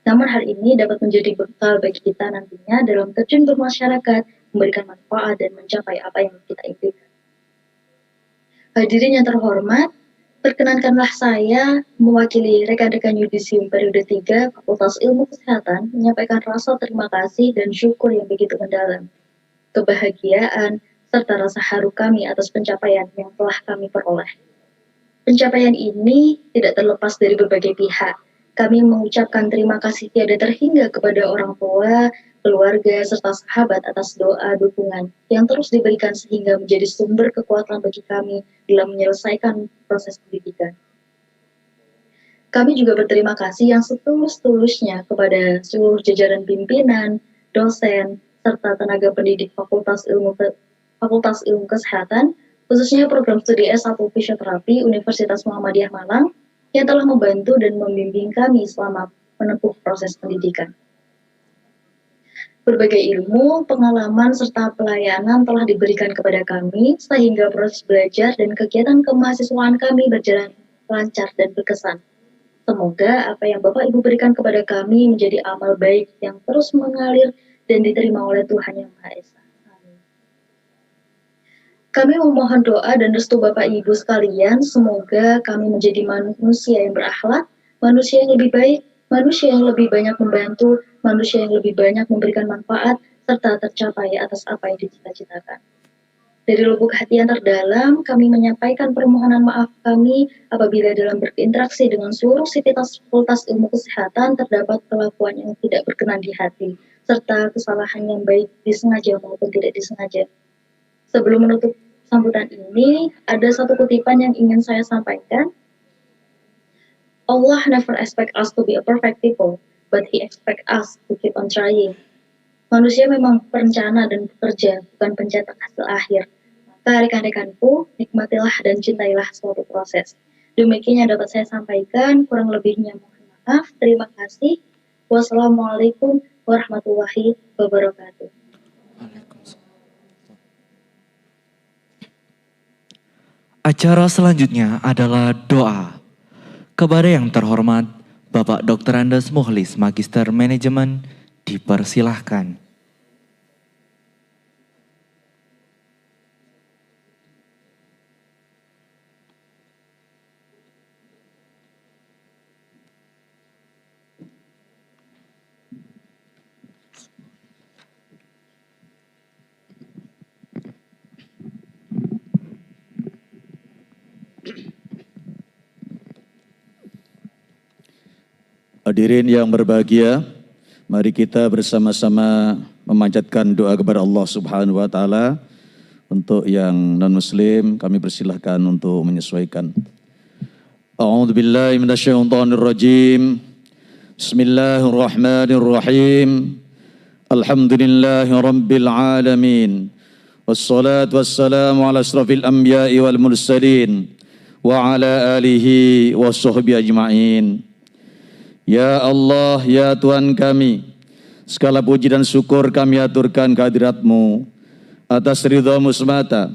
Namun hal ini dapat menjadi bekal bagi kita nantinya dalam terjun bermasyarakat, memberikan manfaat, dan mencapai apa yang kita impikan. Hadirin yang terhormat, perkenankanlah saya mewakili rekan-rekan yudisium periode 3 Fakultas Ilmu Kesehatan menyampaikan rasa terima kasih dan syukur yang begitu mendalam, kebahagiaan, serta rasa haru kami atas pencapaian yang telah kami peroleh. Pencapaian ini tidak terlepas dari berbagai pihak. Kami mengucapkan terima kasih tiada terhingga kepada orang tua, keluarga, serta sahabat atas doa dukungan yang terus diberikan sehingga menjadi sumber kekuatan bagi kami dalam menyelesaikan proses pendidikan. Kami juga berterima kasih yang setulus-tulusnya kepada seluruh jajaran pimpinan, dosen, serta tenaga pendidik Fakultas Ilmu Kesehatan, khususnya program studi S1 Fisioterapi Universitas Muhammadiyah Malang, yang telah membantu dan membimbing kami selama menempuh proses pendidikan. Berbagai ilmu, pengalaman, serta pelayanan telah diberikan kepada kami, sehingga proses belajar dan kegiatan kemahasiswaan kami berjalan lancar dan berkesan. Semoga apa yang Bapak Ibu berikan kepada kami menjadi amal baik yang terus mengalir dan diterima oleh Tuhan Yang Maha Esa. Kami memohon doa dan restu Bapak Ibu sekalian, semoga kami menjadi manusia yang berakhlak, manusia yang lebih baik, manusia yang lebih banyak membantu, manusia yang lebih banyak memberikan manfaat, serta tercapai atas apa yang dicita-citakan. Dari lubuk hati yang terdalam, kami menyampaikan permohonan maaf kami apabila dalam berinteraksi dengan seluruh sivitas Fakultas Ilmu Kesehatan terdapat kelakuan yang tidak berkenan di hati, serta kesalahan yang baik disengaja maupun tidak disengaja. Sebelum menutup sambutan ini, ada satu kutipan yang ingin saya sampaikan. Allah never expect us to be a perfect people, but He expect us to keep on trying. Manusia memang perencana dan bekerja, bukan pencetak hasil akhir. Maka rekan-rekanku, nikmatilah dan cintailah suatu proses. Demikian yang dapat saya sampaikan, kurang lebihnya mohon maaf. Terima kasih. Wassalamualaikum warahmatullahi wabarakatuh. Acara selanjutnya adalah doa. Kepada yang terhormat, Bapak Dr. Andes Muhlis, Magister Manajemen, dipersilahkan. Hadirin yang berbahagia, mari kita bersama-sama memanjatkan doa kepada Allah Subhanahu wa taala. Untuk yang non-muslim, kami persilahkan untuk menyesuaikan. A'udzubillahi minasyaitonirrajim. Bismillahirrahmanirrahim. Alhamdulillahirabbil alamin. Wassalatu wassalamu ala asrafil anbiya'i wal mursalin wa ala alihi washabbihi ajmain. Ya Allah, ya Tuhan kami, segala puji dan syukur kami aturkan kehadirat-Mu atas ridha-Mu semata.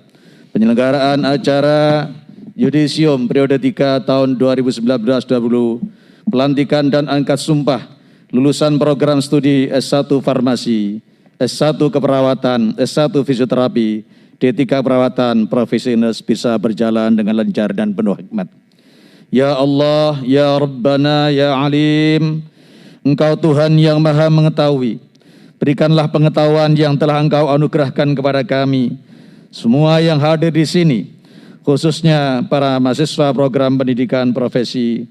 Penyelenggaraan acara yudisium periode 3 tahun 2019-2020, pelantikan dan angkat sumpah lulusan program studi S1 Farmasi, S1 Keperawatan, S1 Fisioterapi, D3 Perawatan Profesional bisa berjalan dengan lancar dan penuh hikmat. Ya Allah, Ya Rabbana, Ya Alim, Engkau Tuhan yang maha mengetahui. Berikanlah pengetahuan yang telah Engkau anugerahkan kepada kami, semua yang hadir di sini, khususnya para mahasiswa program pendidikan profesi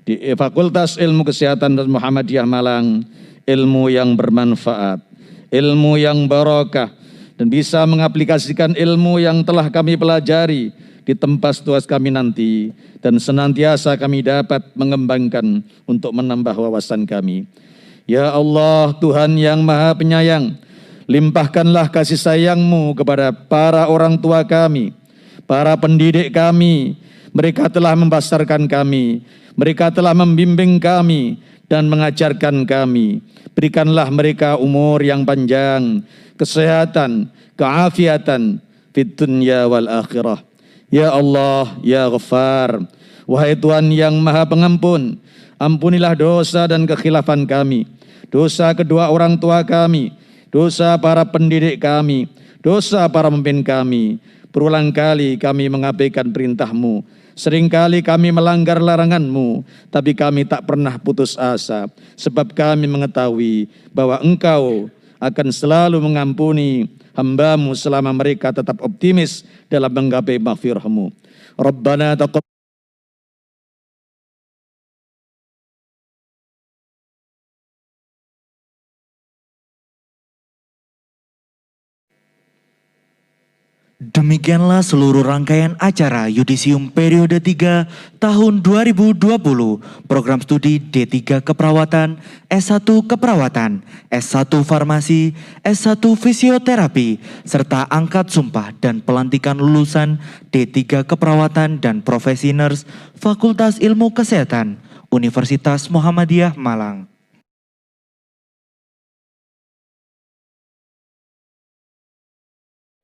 di Fakultas Ilmu Kesehatan Muhammadiyah Malang, ilmu yang bermanfaat, ilmu yang barakah, dan bisa mengaplikasikan ilmu yang telah kami pelajari di tempat tuas kami nanti, dan senantiasa kami dapat mengembangkan untuk menambah wawasan kami. Ya Allah, Tuhan yang Maha Penyayang, limpahkanlah kasih sayang-Mu kepada para orang tua kami, para pendidik kami. Mereka telah membesarkan kami, mereka telah membimbing kami dan mengajarkan kami. Berikanlah mereka umur yang panjang, kesehatan, keafiatan fid dunya wal akhirah. Ya Allah, ya Ghaffar, wahai Tuhan yang Maha Pengampun, ampunilah dosa dan kekhilafan kami, dosa kedua orang tua kami, dosa para pendidik kami, dosa para pemimpin kami. Berulang kali kami mengabaikan perintah-Mu, seringkali kami melanggar larangan-Mu, tapi kami tak pernah putus asa, sebab kami mengetahui bahwa Engkau akan selalu mengampuni hamba-Mu selama mereka tetap optimis dalam menggapai maghfirah-Mu. Rabbana taqabbal. Demikianlah seluruh rangkaian acara Yudisium periode 3 tahun 2020, program studi D3 Keperawatan, S1 Keperawatan, S1 Farmasi, S1 Fisioterapi, serta angkat sumpah dan pelantikan lulusan D3 Keperawatan dan Profesi Nurse Fakultas Ilmu Kesehatan, Universitas Muhammadiyah Malang.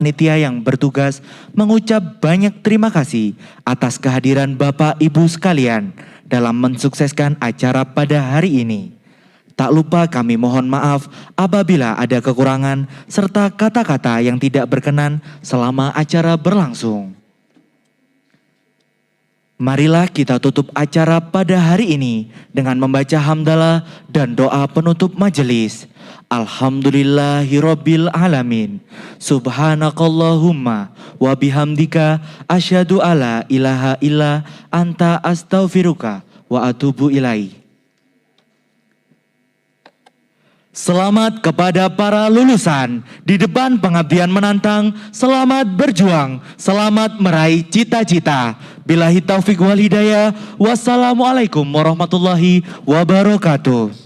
Panitia yang bertugas mengucap banyak terima kasih atas kehadiran Bapak Ibu sekalian dalam mensukseskan acara pada hari ini. Tak lupa kami mohon maaf apabila ada kekurangan serta kata-kata yang tidak berkenan selama acara berlangsung. Marilah kita tutup acara pada hari ini dengan membaca hamdalah dan doa penutup majelis. Alhamdulillahirabbil alamin. Subhanakallahumma wa bihamdika asyhadu alla ilaha illa anta astaghfiruka wa atubu ilaih. Selamat kepada para lulusan. Di depan pengabdian menantang, selamat berjuang, selamat meraih cita-cita. Billahi taufik wal hidayah. Wassalamualaikum warahmatullahi wabarakatuh.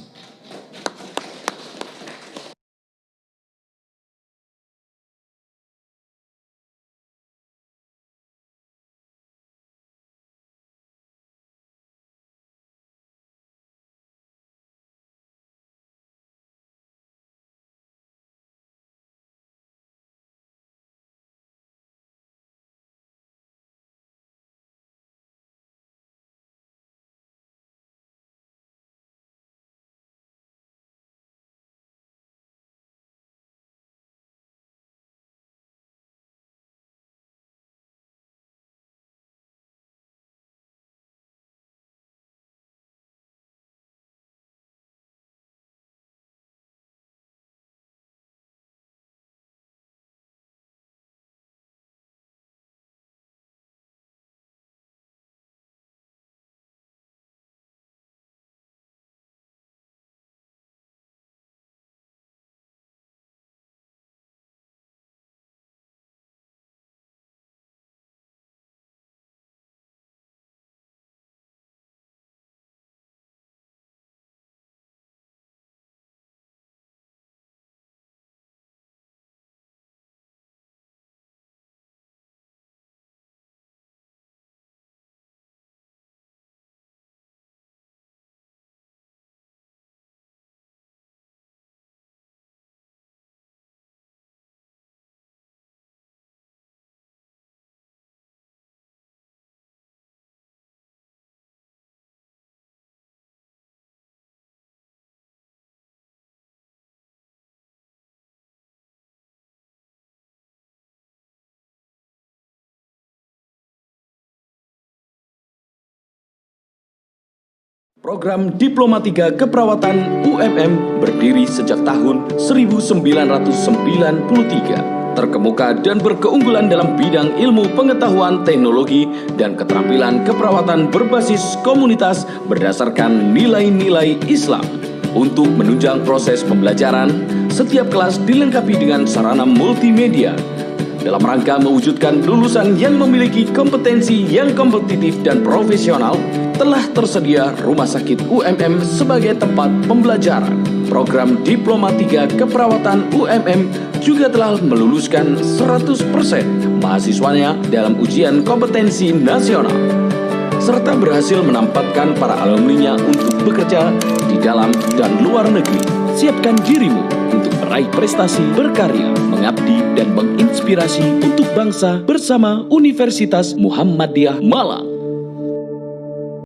Program Diplomatika Keperawatan UMM berdiri sejak tahun 1993, terkemuka dan berkeunggulan dalam bidang ilmu pengetahuan teknologi dan keterampilan keperawatan berbasis komunitas berdasarkan nilai-nilai Islam. Untuk menunjang proses pembelajaran, setiap kelas dilengkapi dengan sarana multimedia. Dalam rangka mewujudkan lulusan yang memiliki kompetensi yang kompetitif dan profesional, telah tersedia Rumah Sakit UMM sebagai tempat pembelajaran. Program Diploma 3 Keperawatan UMM juga telah meluluskan 100% mahasiswanya dalam ujian kompetensi nasional, serta berhasil menempatkan para alumninya untuk bekerja di dalam dan luar negeri. Siapkan dirimu untuk meraih prestasi, berkarya, mengabdi, dan menginspirasi untuk bangsa bersama Universitas Muhammadiyah Malang.